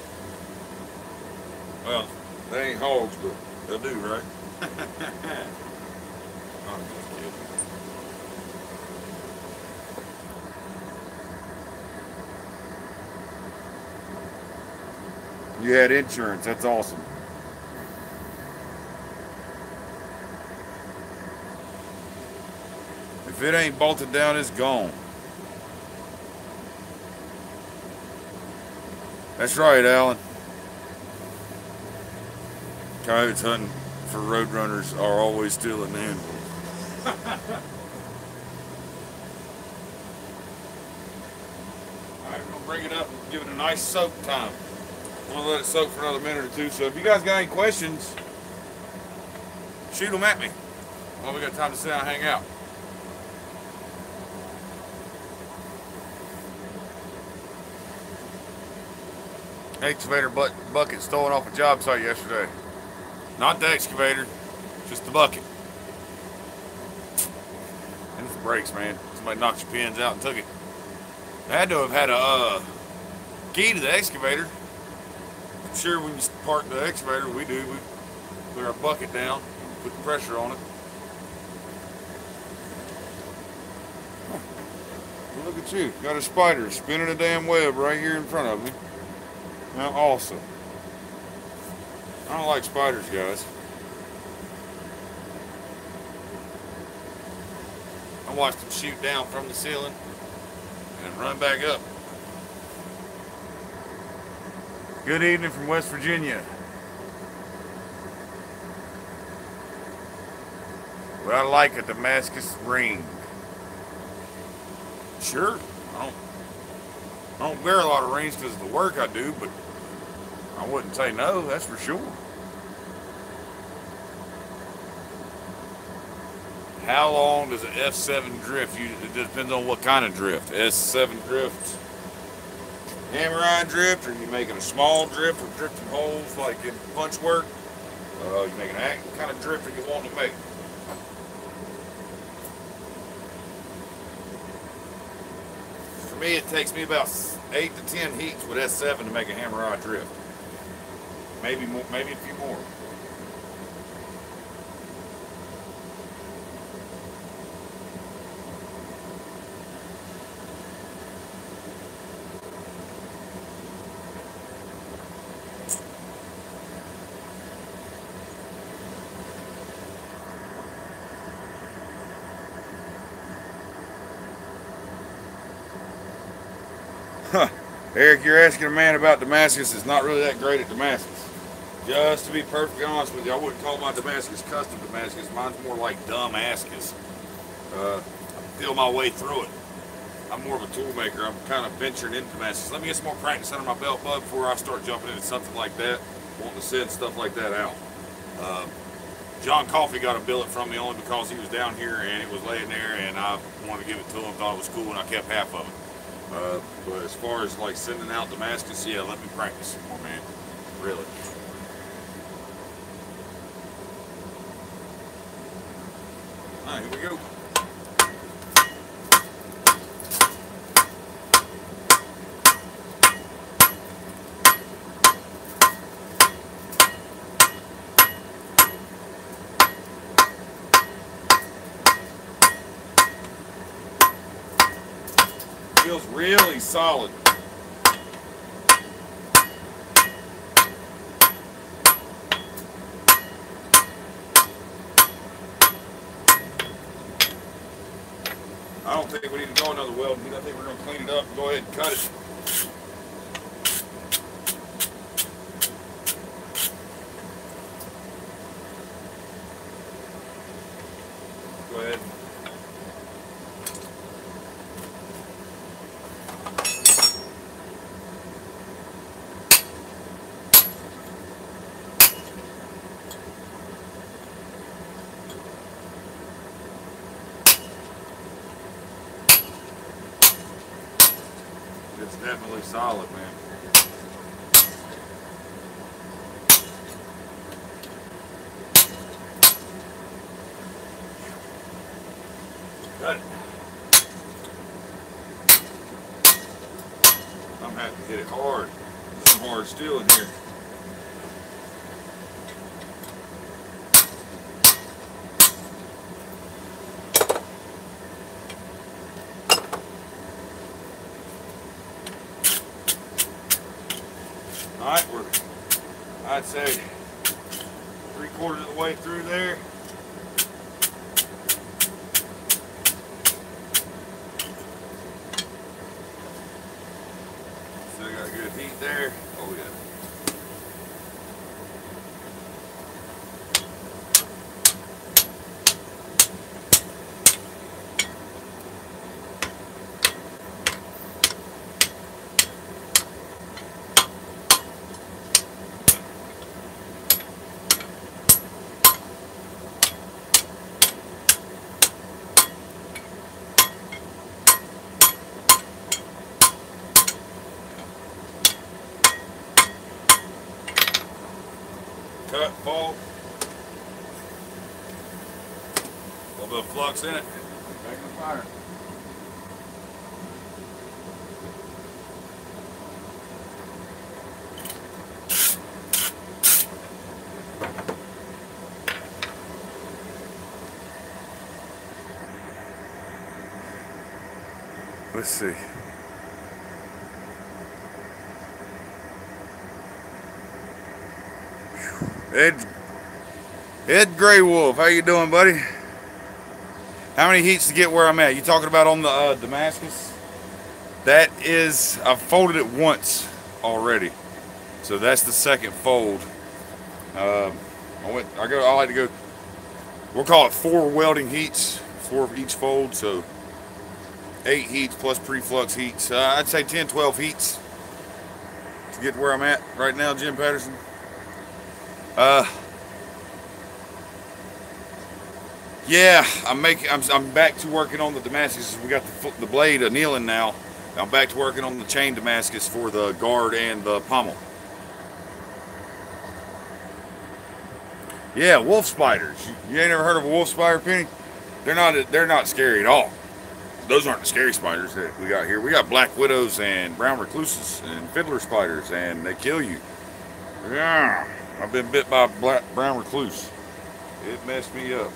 Well, they ain't hogs, but they'll do, right? I'm just kidding. You had insurance, that's awesome. If it ain't bolted down, it's gone. That's right, Alan. Coyotes hunting for roadrunners are always stealing animals. Alright, we're going to bring it up and give it a nice soak time. I'm going to let it soak for another minute or two. So if you guys got any questions, shoot them at me. Well, we got time to sit down and hang out. Excavator bucket stolen off a job site yesterday. Not the excavator, just the bucket. And it's the brakes, man. Somebody knocked your pins out and took it. They had to have had a key to the excavator. I'm sure when you park the excavator, we do. We put our bucket down, put the pressure on it. Well, look at you. Got a spider spinning a damn web right here in front of me. Now, awesome. I don't like spiders, guys. I watched them shoot down from the ceiling and run back up. Good evening from West Virginia. Would I like a Damascus ring? Sure. I don't wear a lot of rings because of the work I do, but I wouldn't say no, that's for sure. How long does an F7 drift? It depends on what kind of drift. S7 drift, hammer iron drift, or you making a small drift with drifting holes like in punch work? You making what kind of drift are you wanting to make? For me, it takes me about 8 to 10 heats with S7 to make a hammer iron drift. Maybe more, maybe a few more. Eric, you're asking a man about Damascus. It's not really that great at Damascus. Just to be perfectly honest with you, I wouldn't call my Damascus custom Damascus. Mine's more like Damascus. I feel my way through it. I'm more of a tool maker. I'm kind of venturing into Damascus. Let me get some more practice under my belt, bud, before I start jumping into something like that, wanting to send stuff like that out. John Coffey got a billet from me only because he was down here and it was laying there, and I wanted to give it to him. Thought it was cool, and I kept half of it. But as far as like sending out Damascus, yeah, let me practice some more, man. Really. All right, here we go. Feels really solid. I don't think we need to go another weld. I think we're going to clean it up and go ahead and cut it. Go ahead. It's definitely solid, man. Got it. I'm gonna have to hit it hard. There's some hard steel in here. Alright, I'd say 3/4 of the way through there. Still got good heat there. Oh yeah. Cut, fold. A little bit of flux in it. Back in the fire. Let's see. Ed Gray Wolf, how you doing, buddy? How many heats to get where I'm at? You talking about on the Damascus? That is, I've folded it once already, so that's the second fold. I like to go. We'll call it 4 welding heats, 4 of each fold, so 8 heats plus pre-flux heats. I'd say 10, 12 heats to get where I'm at right now, Jim Patterson. Yeah, I'm back to working on the Damascus. We got the blade annealing now. I'm back to working on the chain Damascus for the guard and the pommel. Yeah, wolf spiders. You ain't ever heard of a wolf spider, Penny? They're not scary at all. Those aren't the scary spiders that we got here. We got black widows and brown recluses and fiddler spiders, and they kill you. Yeah, I've been bit by a brown recluse. It messed me up.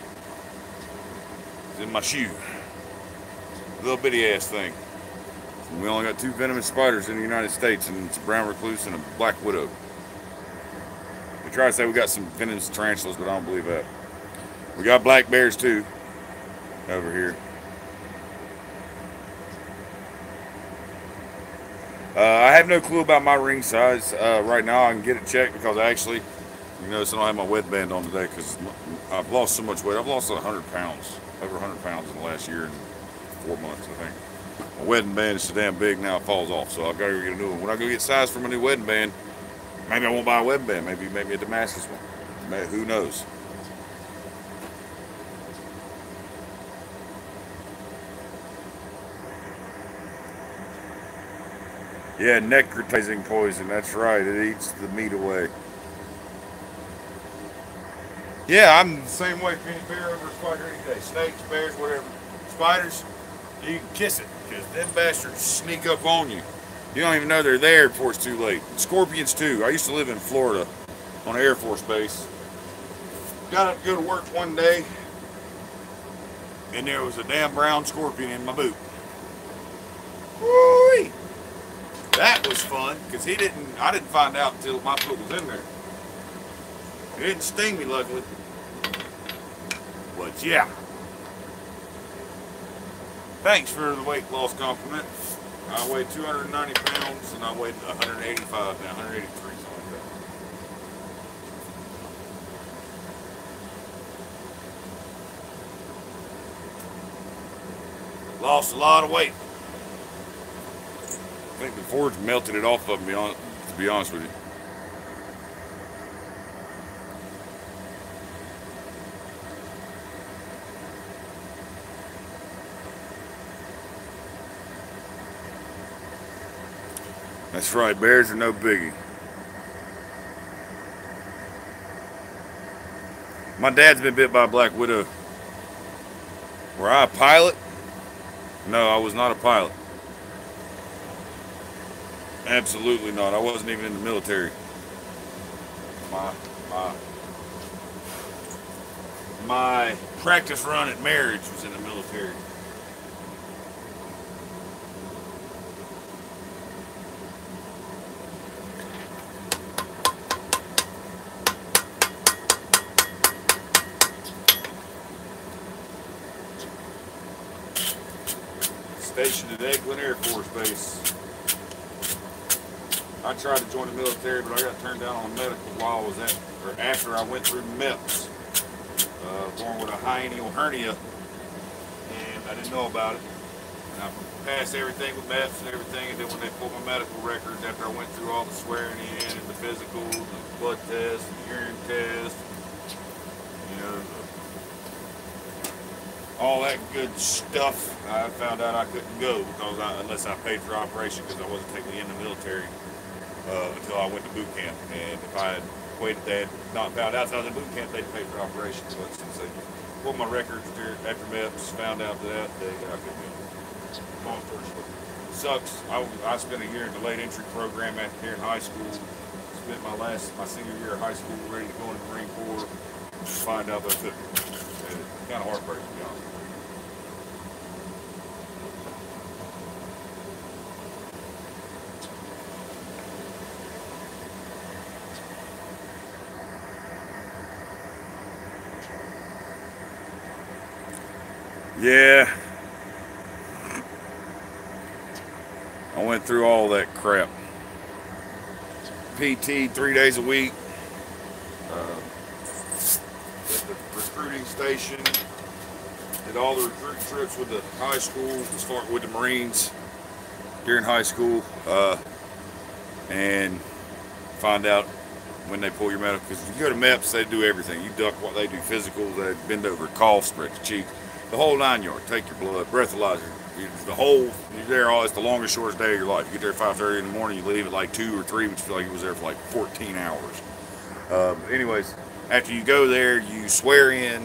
It's in my shoe. Little bitty ass thing. We only got 2 venomous spiders in the United States, and it's a brown recluse and a black widow. They try to say we got some venomous tarantulas, but I don't believe that. We got black bears too over here. I have no clue about my ring size right now. I can get it checked because actually, you notice I don't have my wet band on today because I've lost so much weight. I've lost 100 pounds, over 100 pounds in the last year and 4 months, I think. My wedding band is so damn big now it falls off, so I've got to go get a new one. When I go get size for my new wedding band, maybe I won't buy a wedding band. Maybe a Damascus one. Maybe, who knows? Yeah, necrotizing poison. That's right. It eats the meat away. Yeah, I'm the same way. Penny bear over a spider any day. Snakes, bears, whatever. Spiders, you can kiss it because them bastards sneak up on you. You don't even know they're there before it's too late. Scorpions too. I used to live in Florida on an Air Force base. Got up to go to work one day, and there was a damn brown scorpion in my boot. Woo-wee! That was fun because I didn't find out until my foot was in there. It didn't sting me, luckily. But yeah. Thanks for the weight loss compliment. I weighed 290 pounds and I weighed 185 now, 183, something like that. Lost a lot of weight. I think the Ford's melted it off of me, to be honest with you. That's right, bears are no biggie. My dad's been bit by a black widow. Were I a pilot? No, I was not a pilot. Absolutely not. I wasn't even in the military. My practice run at marriage was in the military. Stationed at Eglin Air Force Base. I tried to join the military, but I got turned down on medical while I was after I went through MEPS. Born with a hiatal hernia, and I didn't know about it. And I passed everything with MEPS and everything, and then when they pulled my medical records after I went through all the swearing in and the physicals, the blood test, the urine test, you know, all that good stuff, I found out I couldn't go because unless I paid for operation, because I wasn't technically in the military until I went to boot camp. And if I had waited, they had not found out I was in boot camp, they'd pay for operation. But since they pulled my records after MEPS, found out that I couldn't go. Long story short, sucks. I spent a year in the late entry program here in high school. Spent my senior year of high school ready to go in the Marine Corps. Find out that I couldn't. Kind of heartbreaking, to be honest. Yeah, I went through all that crap. PT 3 days a week. At the recruiting station. Did all the recruiting trips with the high school, as far with the Marines during high school, and find out when they pull your medical. Because if you go to MEPS, they do everything. You duck what they do, physicals, they bend over, cough, stretch your cheeks. The whole 9 yards. Take your blood, breathalyzer. You're there it's the longest, shortest day of your life. You get there at 5:30 in the morning, you leave at like 2 or 3, which you feel like you was there for like 14 hours. Anyways, after you go there, you swear in,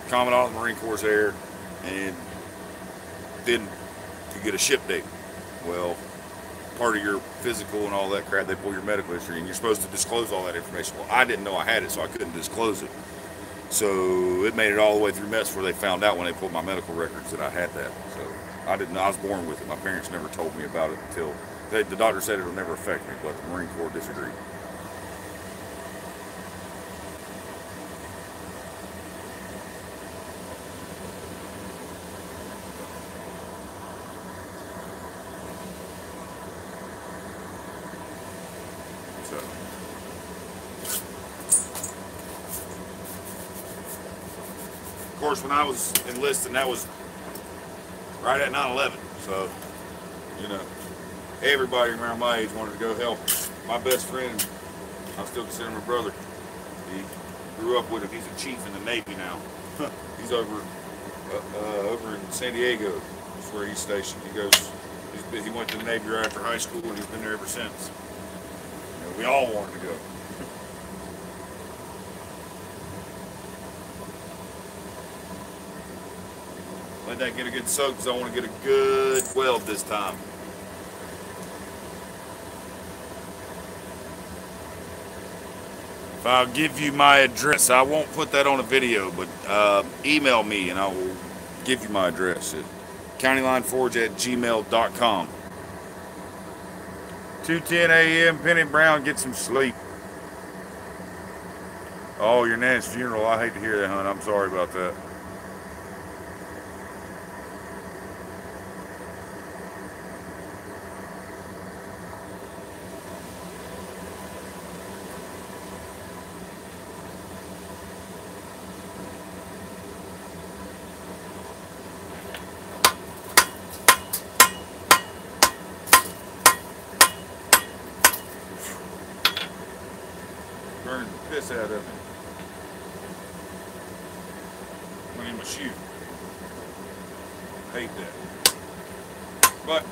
Commandant of the Marine Corps there, and then you get a ship date. Well, part of your physical and all that crap, they pull your medical history, and you're supposed to disclose all that information. Well, I didn't know I had it, so I couldn't disclose it. So it made it all the way through MEPS where they found out when they pulled my medical records that I had that. So I didn't know. I was born with it. My parents never told me about it until the doctor said it'll never affect me, but the Marine Corps disagreed. Of course, when I was enlisting, that was right at 9/11. So, you know, everybody around my age wanted to go help. My best friend, I still consider him a brother. He grew up with him. He's a chief in the Navy now. He's over in San Diego. That's where he's stationed. He's He went to the Navy right after high school, and he's been there ever since. You know, we all wanted to go. Let that get a good soak, because I want to get a good weld this time. If I'll give you my address, I won't put that on a video, but email me and I will give you my address at countylineforge@gmail.com. 2:10 a.m. Penny Brown, get some sleep. Oh, your nan's funeral. I hate to hear that, hon. I'm sorry about that. Burning the piss out of it. Went in my shoe. Hate that. But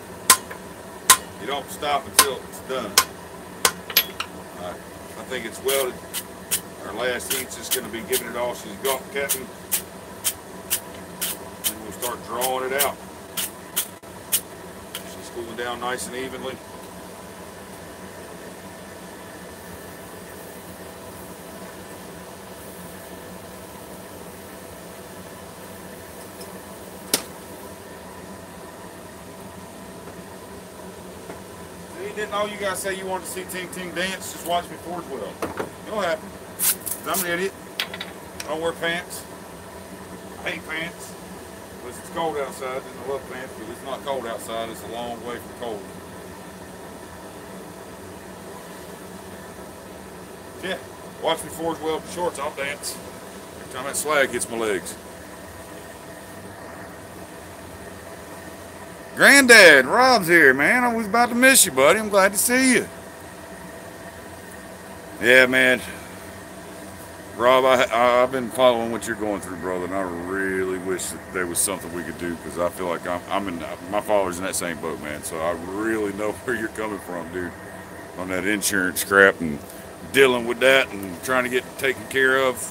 you don't stop until it's done. I think it's welded. Our last heat's just going to be giving it all she's got, Captain. And we'll start drawing it out. She's cooling down nice and evenly. Didn't all you guys say you wanted to see Ting dance? Just watch me forge weld. It'll happen. 'Cause I'm an idiot. I don't wear pants. I hate pants. Unless it's cold outside, then I love pants. But it's not cold outside. It's a long way from cold. Yeah. Watch me forge weld in shorts. I'll dance. Every time that slag hits my legs. Granddad, Rob's here, man. I was about to miss you, buddy. I'm glad to see you. Yeah, man. Rob, I've been following what you're going through, brother, and I really wish that there was something we could do, because I feel like my father's in that same boat, man. So I really know where you're coming from, dude, on that insurance crap and dealing with that and trying to get taken care of.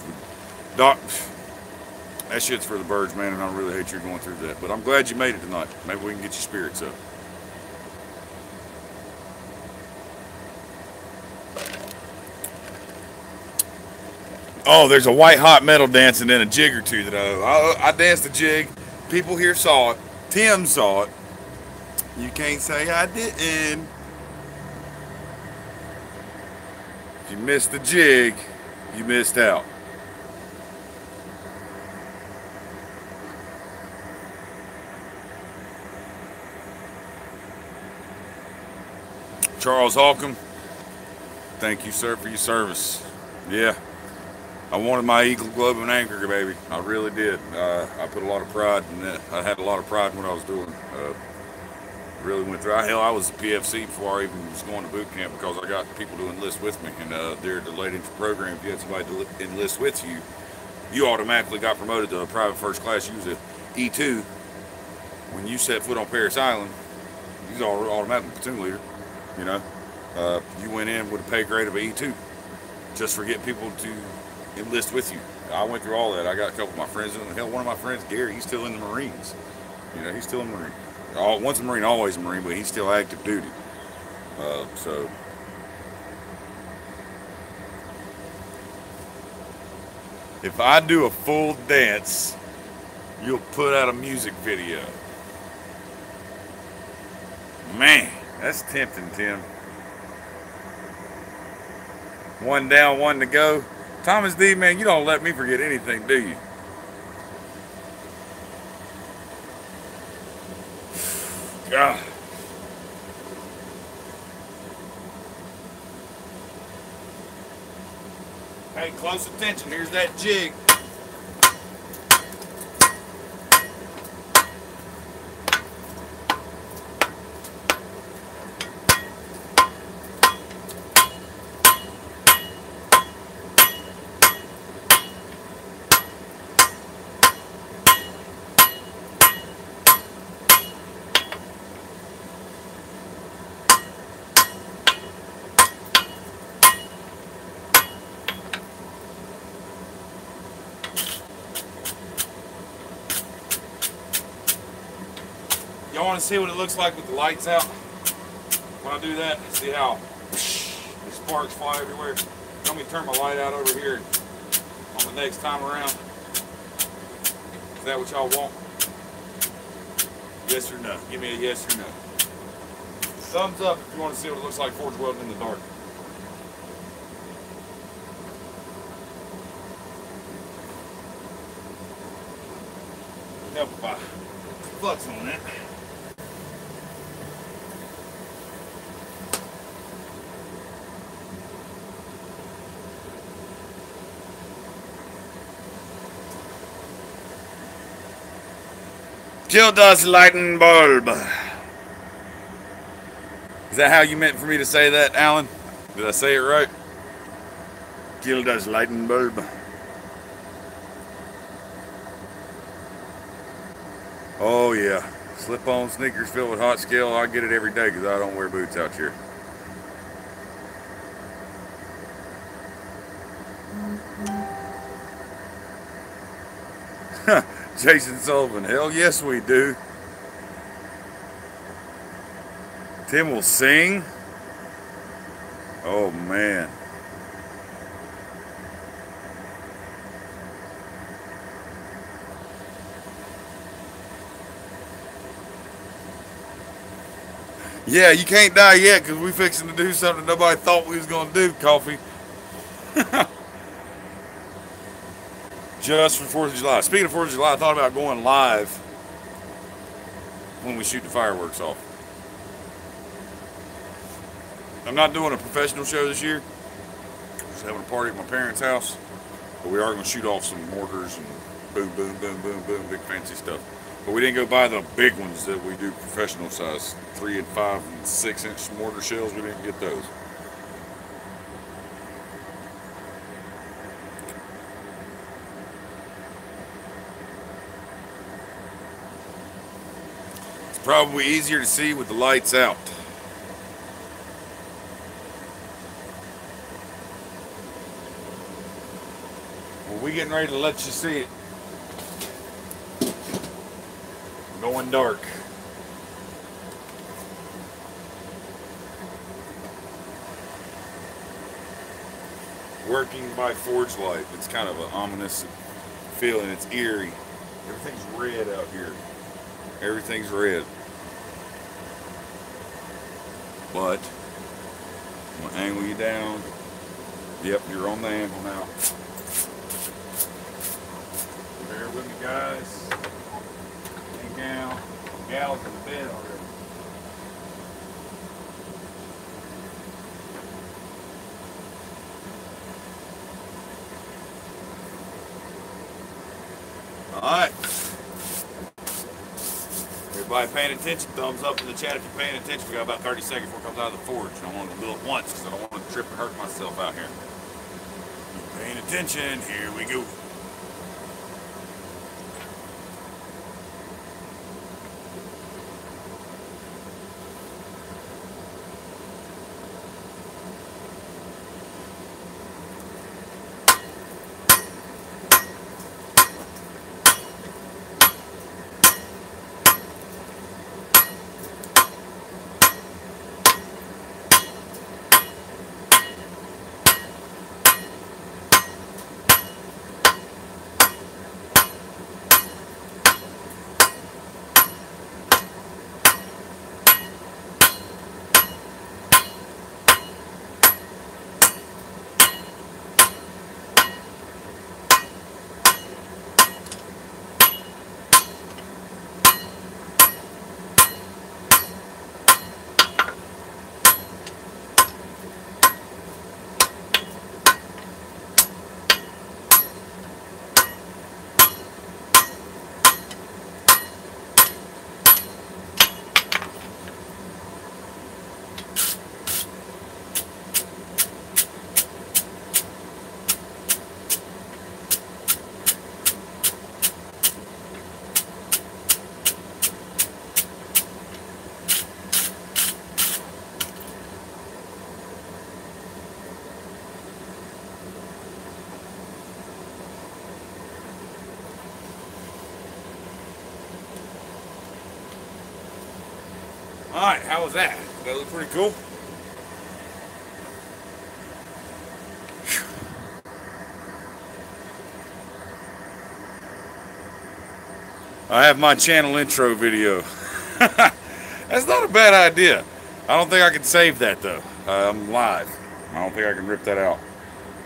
Doc. That shit's for the birds, man, and I really hate you're going through that. But I'm glad you made it tonight. Maybe we can get your spirits up. Oh, there's a white hot metal dance and then a jig or two that I danced a jig. People here saw it. Tim saw it. You can't say I didn't. If you missed the jig, you missed out. Charles Holcomb, thank you, sir, for your service. Yeah, I wanted my Eagle Globe and Anchor, baby. I really did. I put a lot of pride in that. I had a lot of pride in what I was doing. Really went through. Hell, I was a PFC before I even was going to boot camp, because I got people to enlist with me. And they're the late entry program. If you had somebody to enlist with you, you automatically got promoted to a private first class. You was a E2. When you set foot on Parris Island, you was automatically platoon leader. You know, you went in with a pay grade of an E2 just for getting people to enlist with you. I went through all that. I got a couple of my friends in the hell. One of my friends, Gary, he's still in the Marines. You know, he's still in the Marine. Once a Marine, always a Marine, but he's still active duty. So if I do a full dance, you'll put out a music video. Man. That's tempting, Tim. One down, one to go. Thomas D, man, you don't let me forget anything, do you? God. Hey, close attention. Here's that jig. Y'all want to see what it looks like with the lights out? When I do that, see how the sparks fly everywhere? Let me turn my light out over here on the next time around. Is that what y'all want? Yes or no? Give me a yes or no. Thumbs up if you want to see what it looks like forge welding in the dark. Help if I flux on that. Gilda's lightning bulb. Is that how you meant for me to say that, Alan? Did I say it right? Gilda's lightning bulb. Oh yeah, slip-on sneakers filled with hot scale. I get it every day because I don't wear boots out here. Jason Sullivan, hell yes we do. Tim will sing. Oh man. Yeah, you can't die yet because we fixing to do something nobody thought we was going to do, Coffee. Just for 4th of July. Speaking of 4th of July, I thought about going live when we shoot the fireworks off. I'm not doing a professional show this year. Just having a party at my parents' house. But we are going to shoot off some mortars and boom, boom, boom, boom, boom, big fancy stuff. But we didn't go buy the big ones that we do professional size, 3 and 5 and 6 inch mortar shells. We didn't get those. It's probably easier to see with the lights out. Well, we getting ready to let you see it. Going dark. Working by forge light. It's kind of an ominous feeling. It's eerie. Everything's red out here. Everything's red. But I'm gonna angle you down. Yep, you're on the angle now. Bear with me, guys. Gal, gals in the bed already. Alright. Everybody paying attention, thumbs up in the chat if you're paying attention. We got about 30 seconds before it comes out of the forge. I want to do it once because I don't want to trip and hurt myself out here. Paying attention, here we go. Alright, how was that? That look pretty cool. I have my channel intro video. That's not a bad idea. I don't think I can save that though. I'm live. I don't think I can rip that out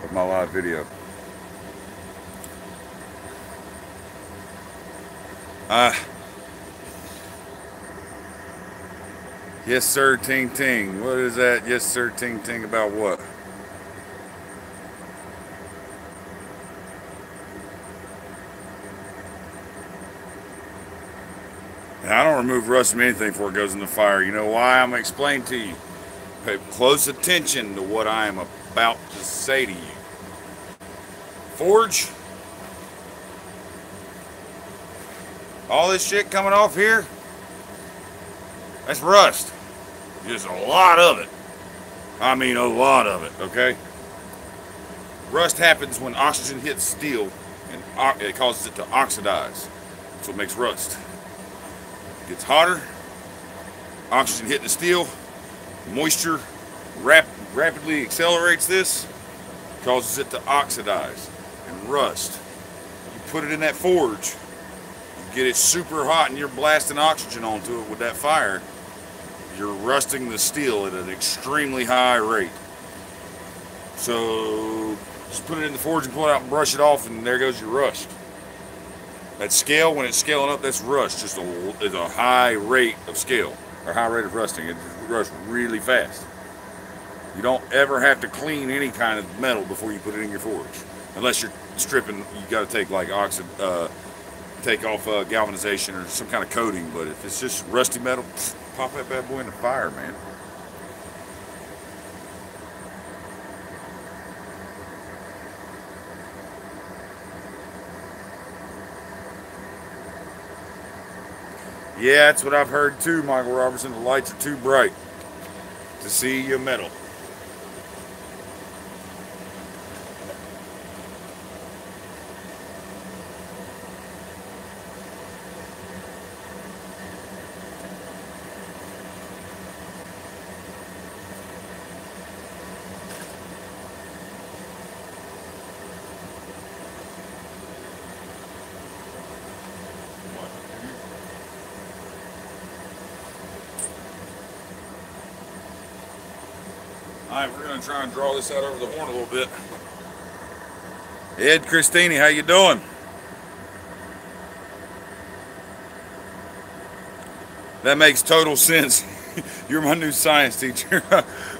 of my live video. Yes sir, Ting Ting. What is that? Yes sir, Ting Ting about what? I don't remove rust from anything before it goes in the fire. You know why? I'm going to explain to you. Pay close attention to what I am about to say to you. Forge. All this shit coming off here, that's rust. Just a lot of it. I mean a lot of it, okay? Rust happens when oxygen hits steel and it causes it to oxidize. That's what makes rust. Gets hotter, oxygen hitting the steel, moisture rapidly accelerates this, causes it to oxidize and rust. You put it in that forge, you get it super hot and you're blasting oxygen onto it with that fire, you're rusting the steel at an extremely high rate. So just put it in the forge and pull it out and brush it off, and there goes your rust. That scale, when it's scaling up, that's rust. Just it's a high rate of scale, or high rate of rusting. It rusts really fast. You don't ever have to clean any kind of metal before you put it in your forge, unless you're stripping. You got to take like take off galvanization or some kind of coating. But if it's just rusty metal, pop that bad boy in the fire, man. Yeah, that's what I've heard too, Michael Robertson. The lights are too bright to see your metal. Alright, we're going to try and draw this out over the horn a little bit. Ed Christini, how you doing? That makes total sense. You're my new science teacher.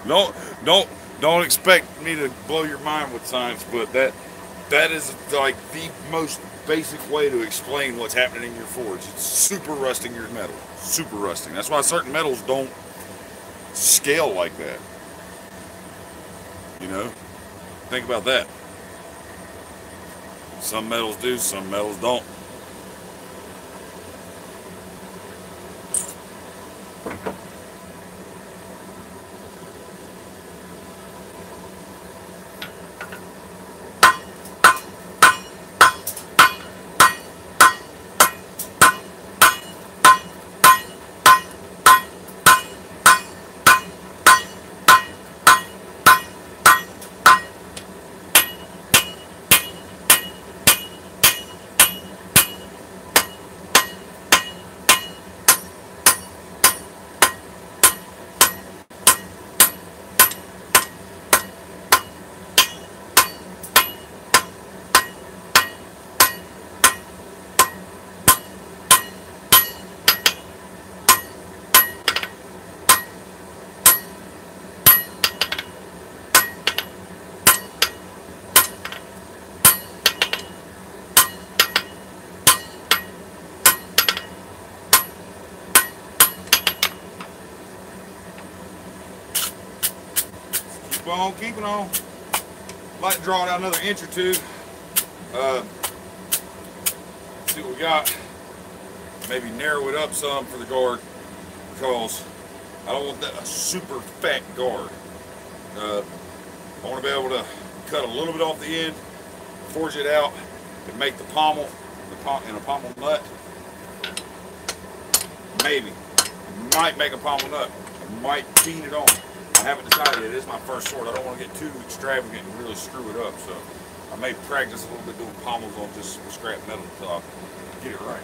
Don't expect me to blow your mind with science, but that is like the most basic way to explain what's happening in your forge. It's super rusting your metal. Super rusting. That's why certain metals don't scale like that. You know, think about that. Some metals do, some metals don't. Keep it on. Like to draw it out another inch or two. See what we got. Maybe narrow it up some for the guard, because I don't want that a super fat guard. I want to be able to cut a little bit off the end, forge it out, and make the pommel in a pommel nut. Maybe might make a pommel nut. I might bean it on. I haven't decided yet. It is my first sort. I don't want to get too extravagant and really screw it up. So I may practice a little bit doing pommels on just scrap metal until I get it right.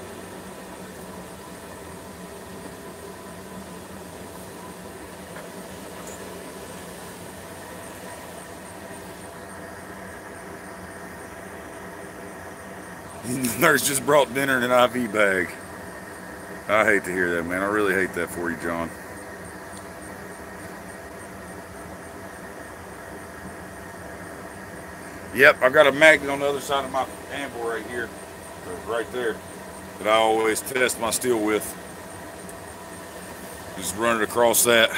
The nurse just brought dinner in an IV bag. I hate to hear that, man. I really hate that for you, John. Yep, I got a magnet on the other side of my anvil right here, right there, that I always test my steel with. Just run it across that.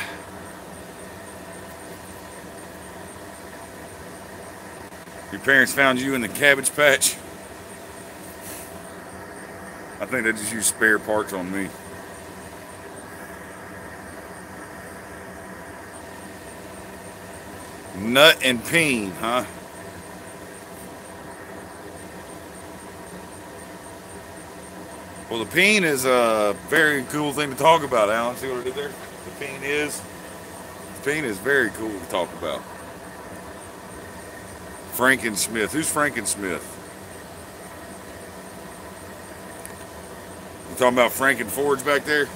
Your parents found you in the cabbage patch? I think they just use spare parts on me. Nut and peen, huh? Well, the peen is a very cool thing to talk about, Alan. See what I did there? The peen is very cool to talk about. Frankensmith. Who's Frankensmith? You talking about Frankenforge back there?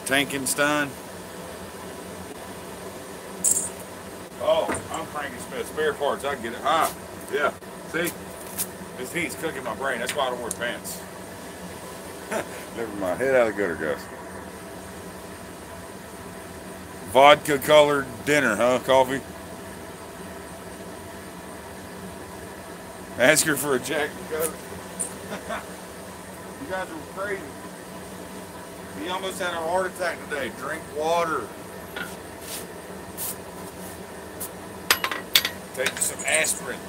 Tankenstein? Oh, I'm Frankensmith. Spare parts. I get it. Ah, yeah. See? This heat's cooking my brain. That's why I don't wear pants. Never mind. Head out of the gutter, guys. Vodka colored dinner, huh? Coffee? Ask her for a jacket coat. You guys are crazy. He almost had a heart attack today. Drink water. Take some aspirin.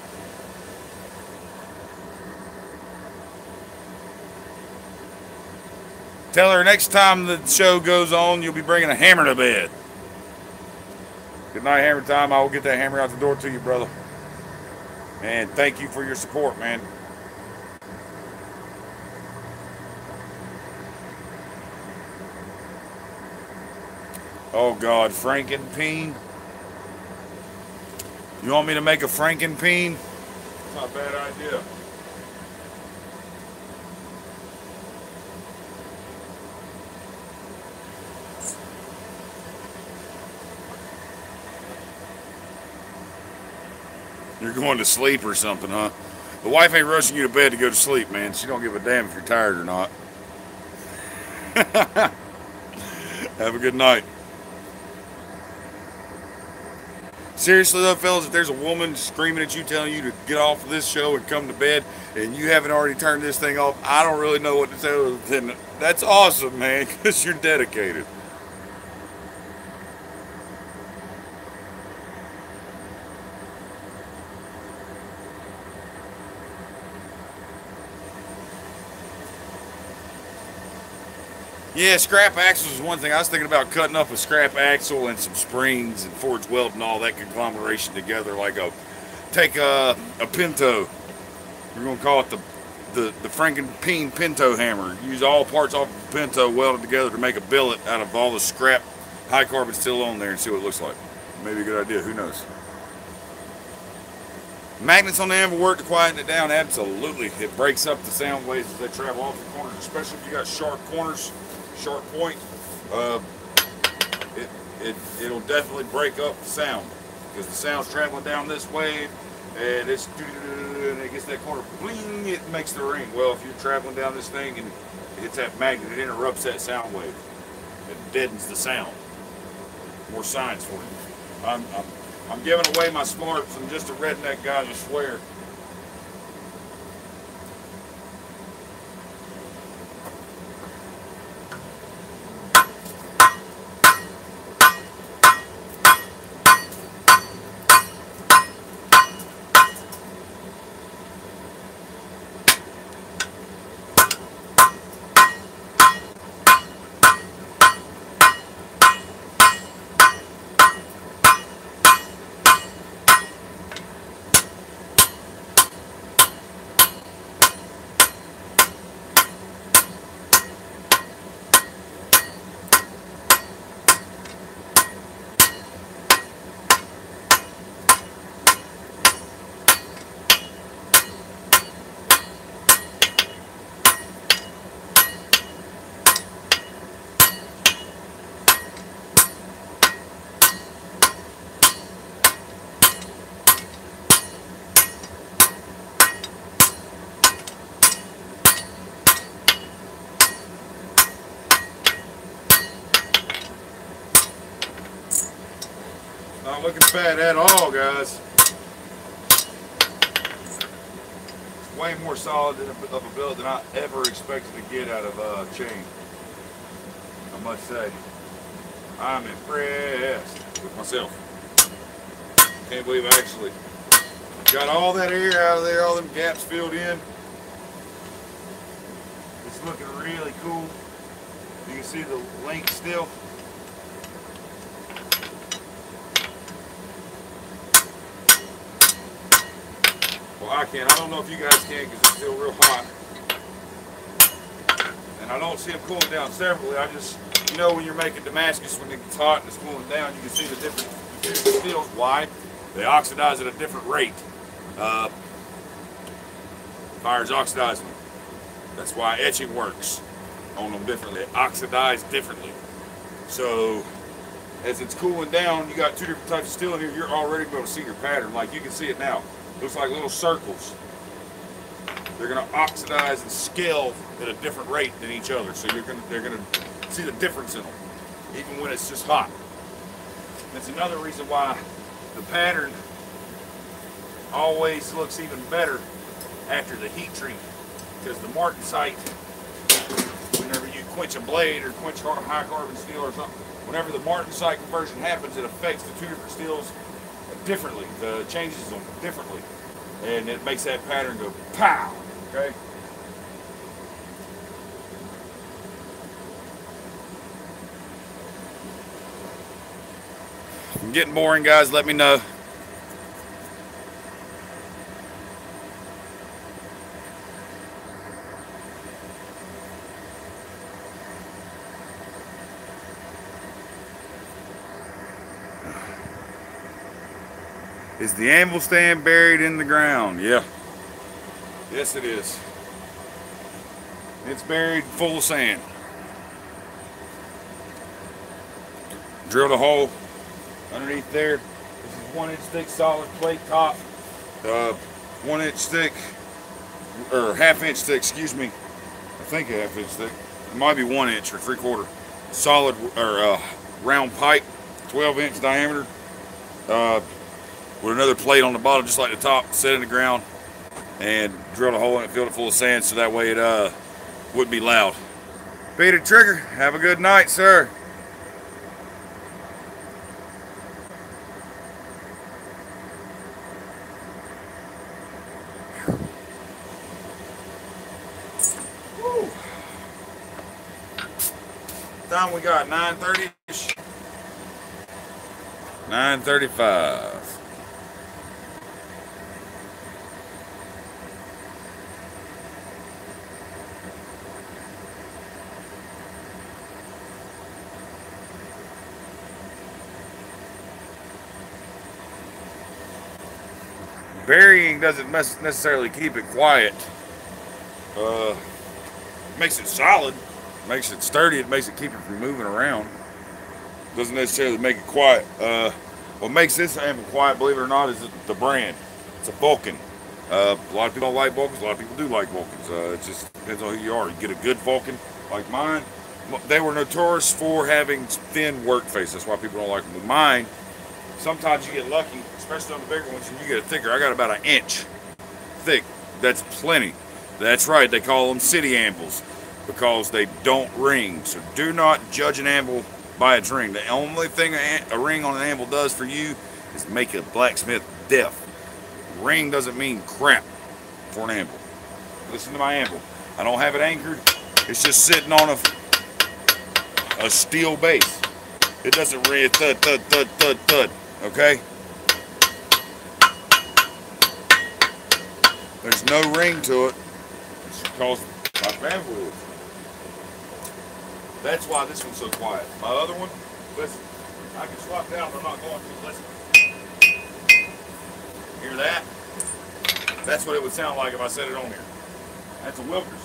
Tell her next time the show goes on, you'll be bringing a hammer to bed. Good night, Hammer Time. I will get that hammer out the door to you, brother. And thank you for your support, man. Oh, God. Frankenpeen? You want me to make a Frankenpeen? That's not a bad idea. You're going to sleep or something, huh? The wife ain't rushing you to bed to go to sleep, man. She don't give a damn if you're tired or not. Have a good night. Seriously though, fellas, if there's a woman screaming at you, telling you to get off of this show and come to bed, and you haven't already turned this thing off, I don't really know what to say other than that's awesome, man, because you're dedicated. Yeah, scrap axles is one thing. I was thinking about cutting up a scrap axle and some springs and forge weld and all that conglomeration together, like take a Pinto. We're gonna call it the Frankenpeen Pinto hammer. Use all parts off the Pinto welded together to make a billet out of all the scrap high carbon steel on there and see what it looks like. Maybe a good idea. Who knows? Magnets on the anvil work to quieten it down. Absolutely, it breaks up the sound waves as they travel off the corners, especially if you got sharp corners. Sharp point, it'll definitely break up the sound because the sound's traveling down this wave and it gets that corner, bling, it makes the ring. Well, if you're traveling down this thing and it hits that magnet, it interrupts that sound wave. It deadens the sound. More science for you. I'm giving away my smarts. I'm just a redneck guy, I swear. Not looking bad at all, guys. It's way more solid of a build than I ever expected to get out of chain. I must say, I'm impressed with myself. Can't believe I actually got all that air out of there, all them gaps filled in. It's looking really cool. You can see the link still. Well, I can. I don't know if you guys can because it's still real hot. And I don't see them cooling down separately. I just, you know, when you're making Damascus, when it gets hot and it's cooling down, you can see the different steels. Why? They oxidize at a different rate. Fire's oxidizing them. That's why etching works on them differently. They oxidize differently. So as it's cooling down, you got two different types of steel in here. You're already going to see your pattern. Like you can see it now. Looks like little circles. They're going to oxidize and scale at a different rate than each other. So they're going to see the difference in them, even when it's just hot. That's another reason why the pattern always looks even better after the heat treat, because the martensite, whenever you quench a blade or quench high carbon steel or something, whenever the martensite conversion happens, it affects the two different steels differently. It changes them differently, and it makes that pattern go pow. Okay. If I'm getting boring, guys, let me know. Is the anvil stand buried in the ground? Yeah. Yes, it is. It's buried full of sand. Drilled a hole underneath there. This is 1 inch thick solid plate top. 1 inch thick, or ½ inch thick, excuse me. I think a ½ inch thick. It might be 1 inch or 3/4. Solid, or round pipe, 12-inch diameter. With another plate on the bottom, just like the top, set in the ground, and drilled a hole in it, filled it full of sand, so that way it wouldn't be loud. Peter Trigger, have a good night, sir. Woo. Time we got 9:30-ish. 9:35. Burying doesn't necessarily keep it quiet. Makes it solid, makes it sturdy, it makes it keep it from moving around. Doesn't necessarily make it quiet. What makes this anvil quiet, believe it or not, is the brand. It's a Vulcan. A lot of people don't like Vulcans, a lot of people do like Vulcans. It just depends on who you are. You get a good Vulcan, like mine. They were notorious for having thin work face. That's why people don't like them. With mine, sometimes you get lucky, especially on the bigger ones, and you get a thicker. I got about 1 inch thick. That's plenty. That's right, they call them city anvils because they don't ring. So do not judge an anvil by its ring. The only thing a ring on an anvil does for you is make a blacksmith deaf. Ring doesn't mean crap for an anvil. Listen to my anvil. I don't have it anchored. It's just sitting on a steel base. It doesn't ring, thud, thud, thud, thud, thud. Okay? There's no ring to it. It's because my anvil is. That's why this one's so quiet. My other one, listen, I can swap it out, but I'm not going to. Listen. Hear that? That's what it would sound like if I set it on here. That's a Wilkers.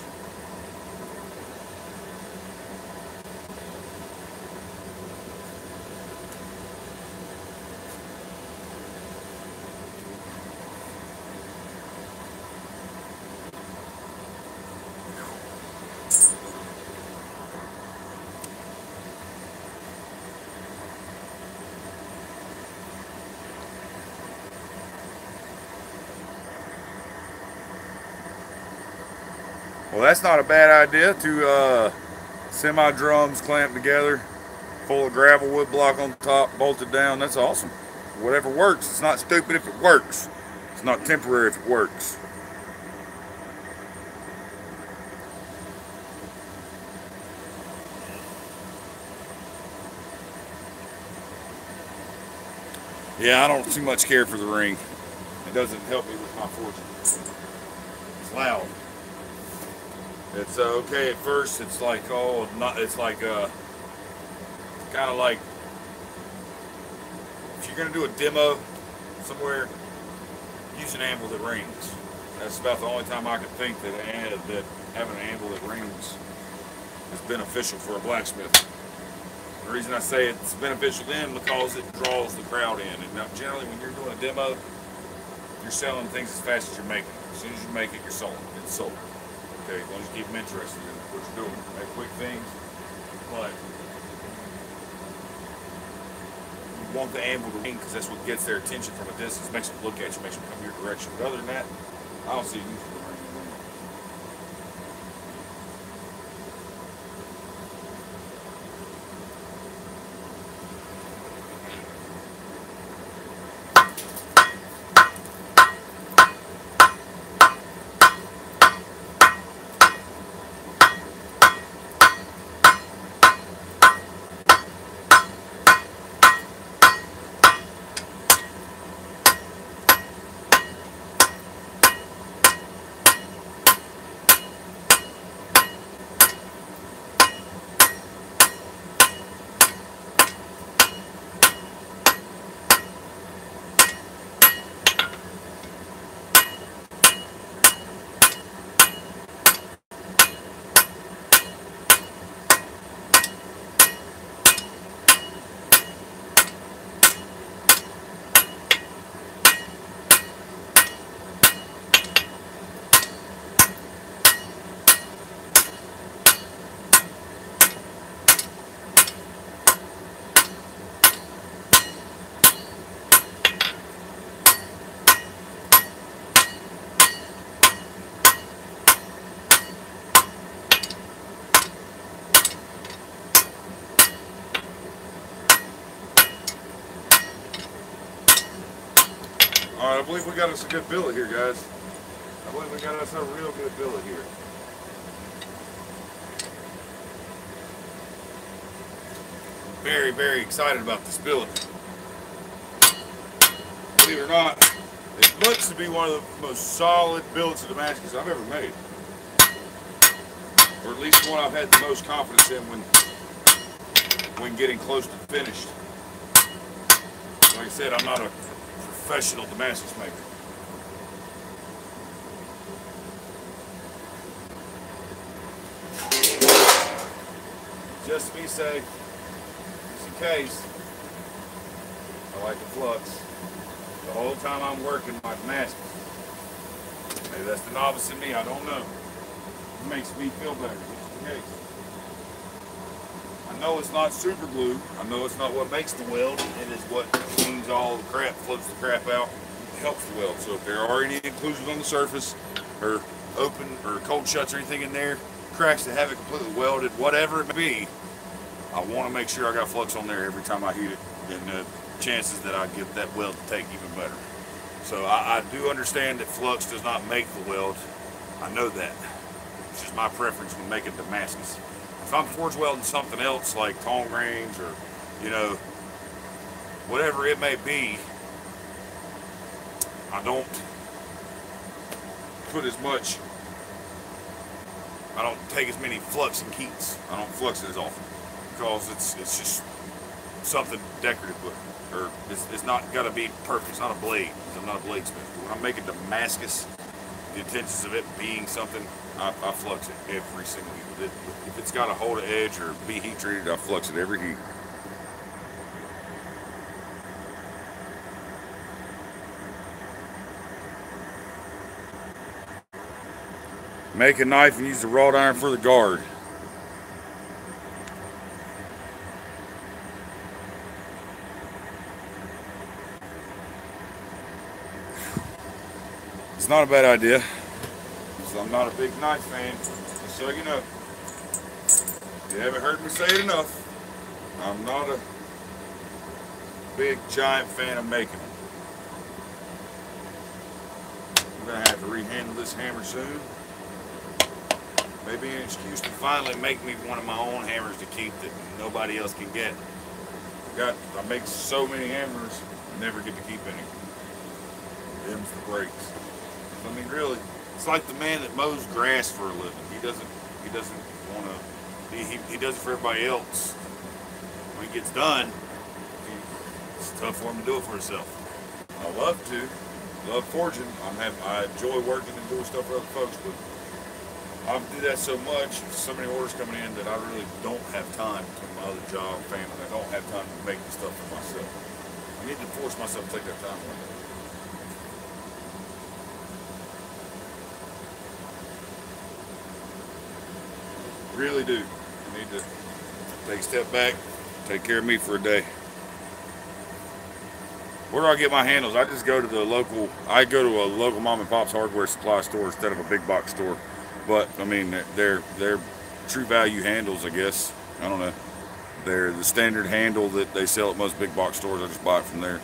Well, that's not a bad idea to semi-drums clamped together, full of gravel, wood block on top, bolted down. That's awesome. Whatever works. It's not stupid if it works. It's not temporary if it works. Yeah, I don't too much care for the ring. It doesn't help me with my fortune. It's loud. It's okay at first. It's like, oh, not. It's like kind of like if you're gonna do a demo somewhere, use an anvil that rings. That's about the only time I can think that having an anvil that rings is beneficial for a blacksmith. The reason I say it's beneficial then because it draws the crowd in. And now, generally, when you're doing a demo, you're selling things as fast as you're making it. As soon as you make it, you're sold. It's sold. Okay, as long as you keep them interested in what you're doing. Make quick things, but you want the anvil to ring because that's what gets their attention from a distance. Makes them look at you, makes them come your direction. But other than that, I don't see a use for the ring. Alright, I believe we got us a good billet here, guys. I believe we got us a real good billet here. Very, very excited about this billet. Believe it or not, it looks to be one of the most solid billets of Damascus I've ever made. Or at least one I've had the most confidence in when getting close to finished. Like I said, I'm not a professional Damascus maker. Just to be safe, just in case, I like the flux the whole time I'm working my Damascus. Maybe that's the novice in me, I don't know. It makes me feel better, just in case. I know it's not super glue. I know it's not what makes the weld. It is what cleans all the crap, floats the crap out, helps the weld. So if there are any inclusions on the surface, or open or cold shuts or anything in there, cracks that haven't completely welded, whatever it may be, I want to make sure I got flux on there every time I heat it, and the chances that I get that weld to take even better. So I do understand that flux does not make the weld. I know that. It's just my preference when making Damascus. If I'm forge welding something else like tong rings or, you know, whatever it may be, I don't put as much, I don't take as many flux and heats. I don't flux it as often because it's just something decorative, or it's not got to be perfect. It's not a blade. I'm not a bladesmith. But when I'm making Damascus, the intentions of it being something, I flux it every single heat. If it's got to hold an edge or be heat treated, I flux it every heat. Make a knife and use the wrought iron for the guard. It's not a bad idea. because I'm not a big knife fan, just so you know. You haven't heard me say it enough. I'm not a big giant fan of making them. I'm gonna have to rehandle this hammer soon. Maybe an excuse to finally make me one of my own hammers to keep that nobody else can get. I make so many hammers, I never get to keep any. Them's the breaks. I mean, really, it's like the man that mows grass for a living. He doesn't want to. He does it for everybody else. When he gets done, it's tough for him to do it for himself. I love forging. I enjoy working and doing stuff for other folks, but I do that so much, so many orders coming in that I really don't have time to my other job, family. I don't have time to make the stuff for myself. I need to force myself to take that time one day. Really do. I need to take a step back, take care of me for a day. Where do I get my handles? I just go to the local, a local mom and pop's hardware supply store instead of a big box store. But I mean, they're true value handles, I guess. I don't know. They're the standard handle that they sell at most big box stores. I just buy it from there.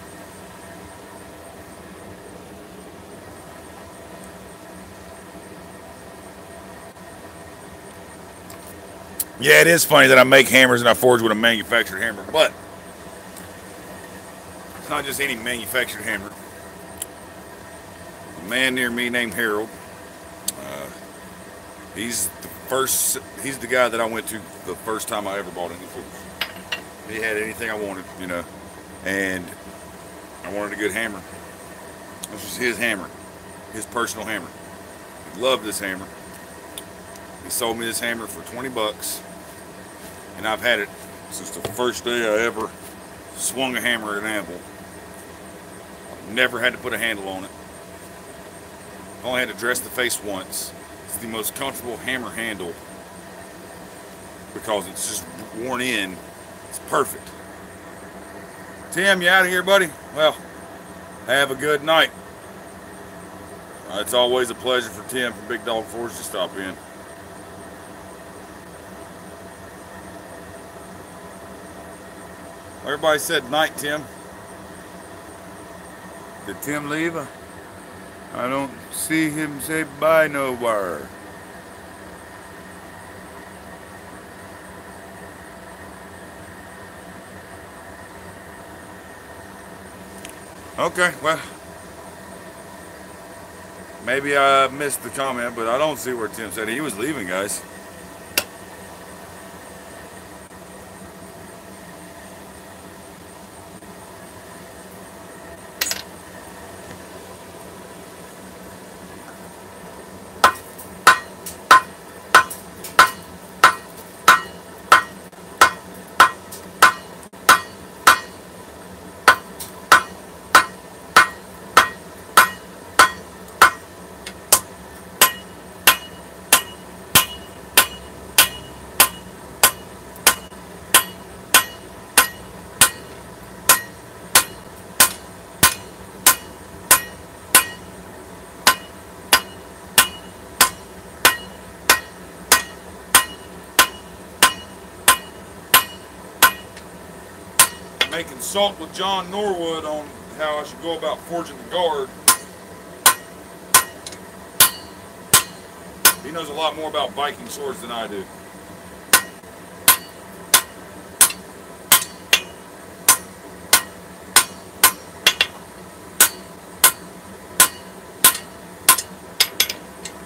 Yeah, it is funny that I make hammers and I forge with a manufactured hammer, but it's not just any manufactured hammer. A man near me named Harold, he's the guy that I went to the first time I ever bought any tools. He had anything I wanted, you know, and I wanted a good hammer. This was his hammer, his personal hammer. He loved this hammer. He sold me this hammer for 20 bucks. And I've had it since the first day I ever swung a hammer at an anvil. I've never had to put a handle on it. I've only had to dress the face once. It's the most comfortable hammer handle because it's just worn in. It's perfect. Tim, you out of here, buddy? Well, have a good night. It's always a pleasure for Tim from Big Dog Forge to stop in. Everybody said night, Tim. Did Tim leave? I don't see him say bye nowhere. Okay, well, maybe I missed the comment, but I don't see where Tim said he was leaving, guys. may consult with John Norwood on how I should go about forging the guard. He knows a lot more about Viking swords than I do.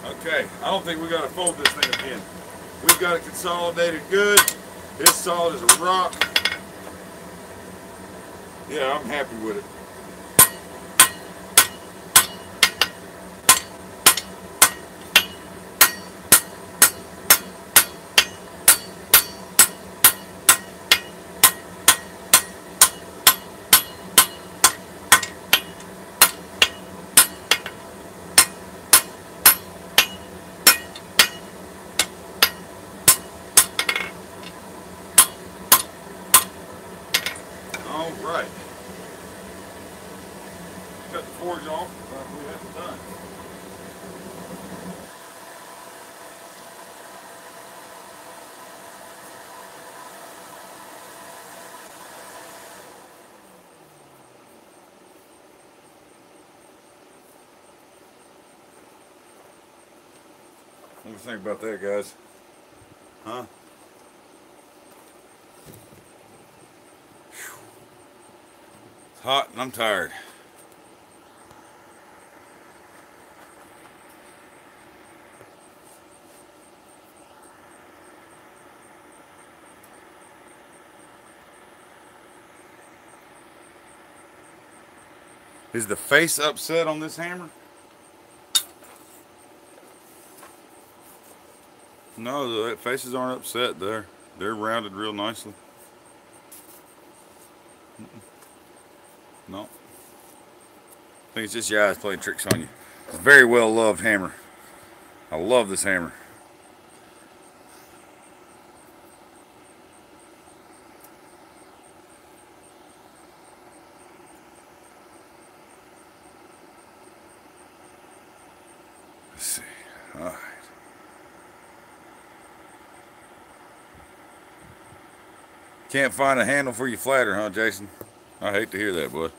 Okay, I don't think we got to fold this thing again. We've got it consolidated good. It's solid as a rock. Yeah, I'm happy with it. Right. Cut the forge off. We have it done. What do you think about that, guys? Huh? It's hot and I'm tired. Is the face upset on this hammer? No, the faces aren't upset. They're rounded real nicely. No. I think it's just your eyes playing tricks on you. It's a very well loved hammer. I love this hammer. Let's see. All right. Can't find a handle for your flatter, huh, Jason? I hate to hear that, bud.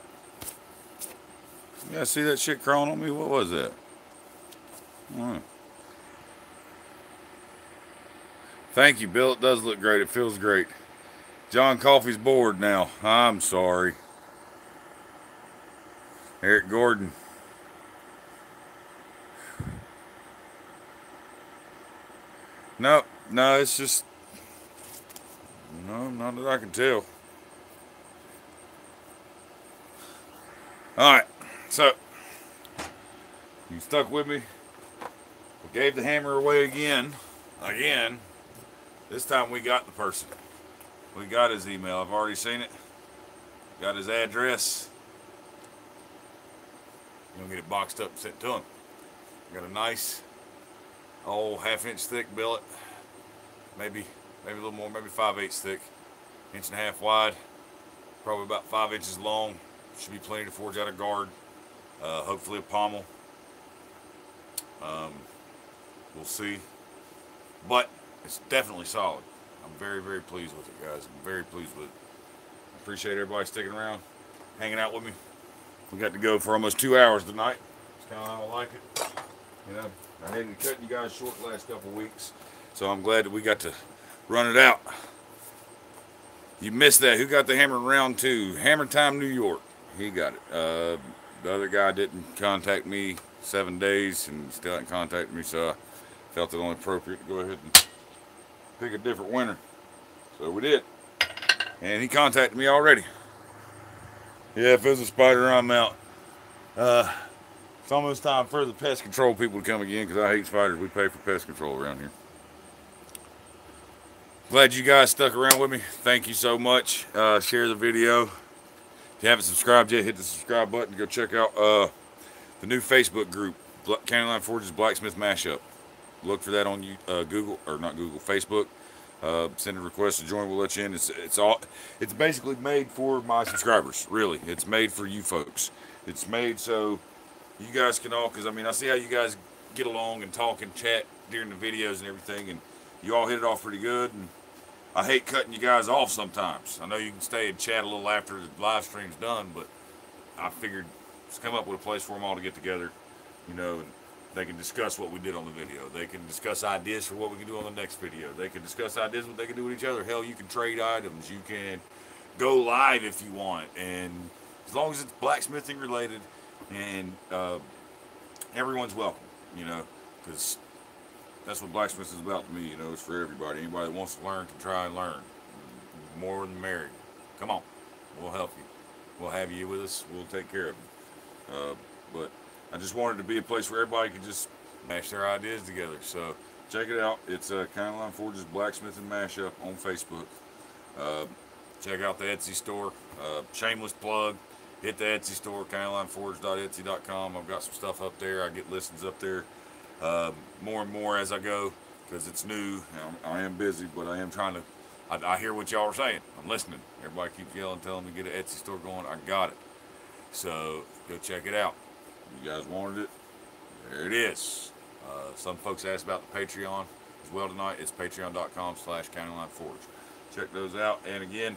You guys see that shit crawling on me? What was that? Thank you, Bill. It does look great. It feels great. John Coffey's bored now. I'm sorry. Eric Gordon. No, no, it's just... No, not that I can tell. Alright, so... You stuck with me. We gave the hammer away again. Again. This time we got the person. We got his email. I've already seen it. Got his address. You'll get it boxed up and sent to him. Got a nice, old half-inch thick billet. Maybe a little more, maybe 5/8 thick. 1.5 inches wide. Probably about 5 inches long. Should be plenty to forge out a guard. Hopefully a pommel. We'll see. But it's definitely solid. I'm very, very pleased with it, guys. I'm very pleased with it. I appreciate everybody sticking around, hanging out with me. We got to go for almost 2 hours tonight. It's kind of how I like it. You know, I hadn't cut you guys short the last couple of weeks, so I'm glad that we got to run it out. You missed that. Who got the hammer in round 2? Hammer Time New York. He got it. The other guy didn't contact me 7 days and still hadn't contacted me, so I felt it only appropriate to go ahead and pick a different winner. So we did. And he contacted me already. Yeah, if it's a spider, I'm out. It's almost time for the pest control people to come again because I hate spiders. We pay for pest control around here. Glad you guys stuck around with me. Thank you so much. Share the video. If you haven't subscribed yet, hit the subscribe button. Go check out the new Facebook group, County Line Forge's Blacksmith Mashup. Look for that on Google, or not Google, Facebook. Send a request to join. We'll let you in. It's basically made for my subscribers. Really, it's made for you folks. It's made so you guys can all, because I mean, I see how you guys get along and talk and chat during the videos and everything, and you all hit it off pretty good. And I hate cutting you guys off sometimes. I know you can stay and chat a little after the live stream's done, but I figured just come up with a place for them all to get together, you know, and they can discuss what we did on the video. They can discuss ideas for what we can do on the next video. They can discuss ideas what they can do with each other. Hell, you can trade items. You can go live if you want. And as long as it's blacksmithing related, and everyone's welcome, you know, because that's what blacksmithing is about to me, you know. It's for everybody. Anybody that wants to learn can try and learn. More than merry. Come on. We'll help you. We'll have you with us. We'll take care of you. But I just wanted to be a place where everybody could just mash their ideas together. So check it out. It's County Line Forge's Blacksmithing Mashup on Facebook. Check out the Etsy store. Shameless plug. Hit the Etsy store, countylineforge.etsy.com. I've got some stuff up there. I get listings up there more and more as I go because it's new. I am busy, but I am trying to. I hear what y'all are saying. I'm listening. Everybody keeps yelling, telling me to get an Etsy store going. I got it. So go check it out. You guys wanted it. There it is. Some folks asked about the Patreon as well tonight. It's patreon.com/countylineforge. Check those out. And again,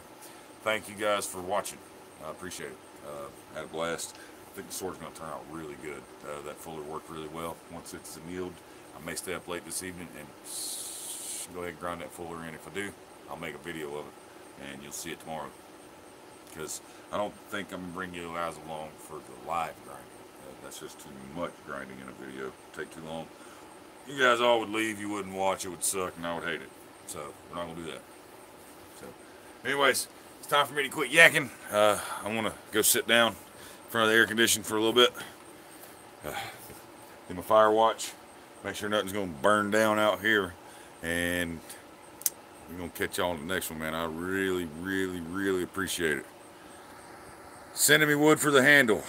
thank you guys for watching. I appreciate it. Had a blast. I think the sword's going to turn out really good. That fuller worked really well. Once it's annealed, I may stay up late this evening and go ahead and grind that fuller in. If I do, I'll make a video of it, and you'll see it tomorrow. Because I don't think I'm going to bring you guys along for the live grinding. That's just too much grinding in a video. It'd take too long. You guys all would leave, you wouldn't watch, it would suck, and I would hate it. So, we're not going to do that. So, anyways, it's time for me to quit yakking. I want to go sit down in front of the air conditioner for a little bit. Do my fire watch. Make sure nothing's going to burn down out here. And we're going to catch y'all on the next one, man. I really, really, really appreciate it. Sending me wood for the handle.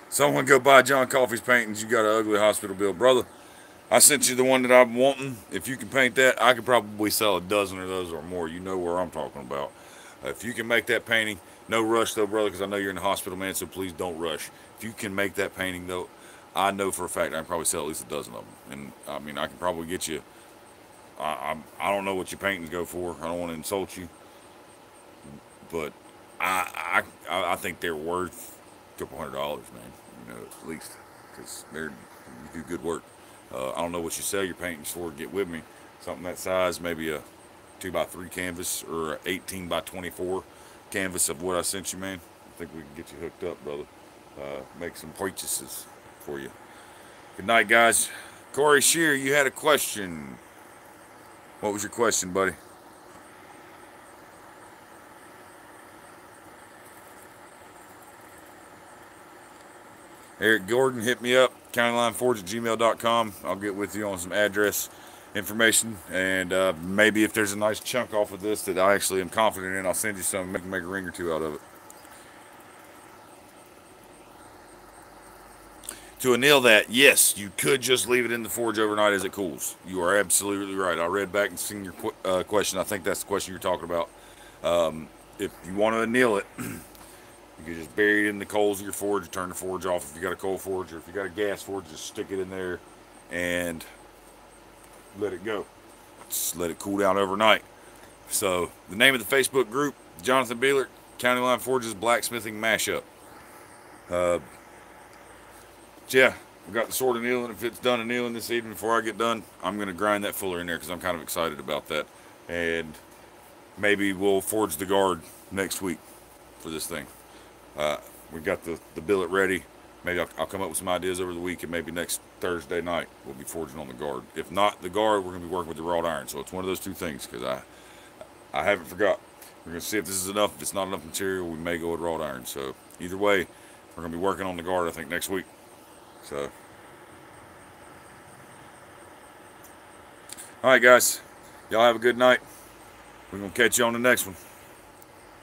Someone go buy John Coffey's paintings. You got an ugly hospital bill. Brother, I sent you the one that I'm wanting. If you can paint that, I could probably sell a dozen of those or more. You know where I'm talking about. If you can make that painting, no rush though, brother, because I know you're in the hospital, man, so please don't rush. If you can make that painting, though, I know for a fact I can probably sell at least a dozen of them. And, I mean, I can probably get you, I don't know what your paintings go for. I don't want to insult you. But I think they're worth a couple $100, man. You know, at least, because you do good work. I don't know what you sell your paintings for. Get with me. Something that size, maybe a 2x3 canvas or an 18x24 canvas of what I sent you, man. I think we can get you hooked up, brother. Make some purchases for you. Good night, guys. Corey Shear, you had a question. What was your question, buddy? Eric Gordon, hit me up, countylineforge@gmail.com. I'll get with you on some address information, and maybe if there's a nice chunk off of this that I actually am confident in, I'll send you some, make a ring or two out of it. To anneal that, yes, you could just leave it in the forge overnight as it cools. You are absolutely right. I read back and seen your question. I think that's the question you're talking about. If you want to anneal it, you can just bury it in the coals of your forge, turn the forge off if you got a coal forge, or if you got a gas forge, just stick it in there and let it go. Just let it cool down overnight. So the name of the Facebook group, Jonathan Beeler, County Line Forges Blacksmithing Mashup. Yeah, we got the sword annealing. If it's done annealing this evening before I get done, I'm going to grind that fuller in there because I'm kind of excited about that. And maybe we'll forge the guard next week for this thing. We got the billet ready. Maybe I'll come up with some ideas over the week, and maybe next Thursday night we'll be forging on the guard. If not the guard, we're going to be working with the wrought iron. So it's one of those two things, because I haven't forgot. We're going to see if this is enough. If it's not enough material, we may go with wrought iron. So either way, we're going to be working on the guard, I think, next week. So, all right, guys. Y'all have a good night. We're going to catch you on the next one.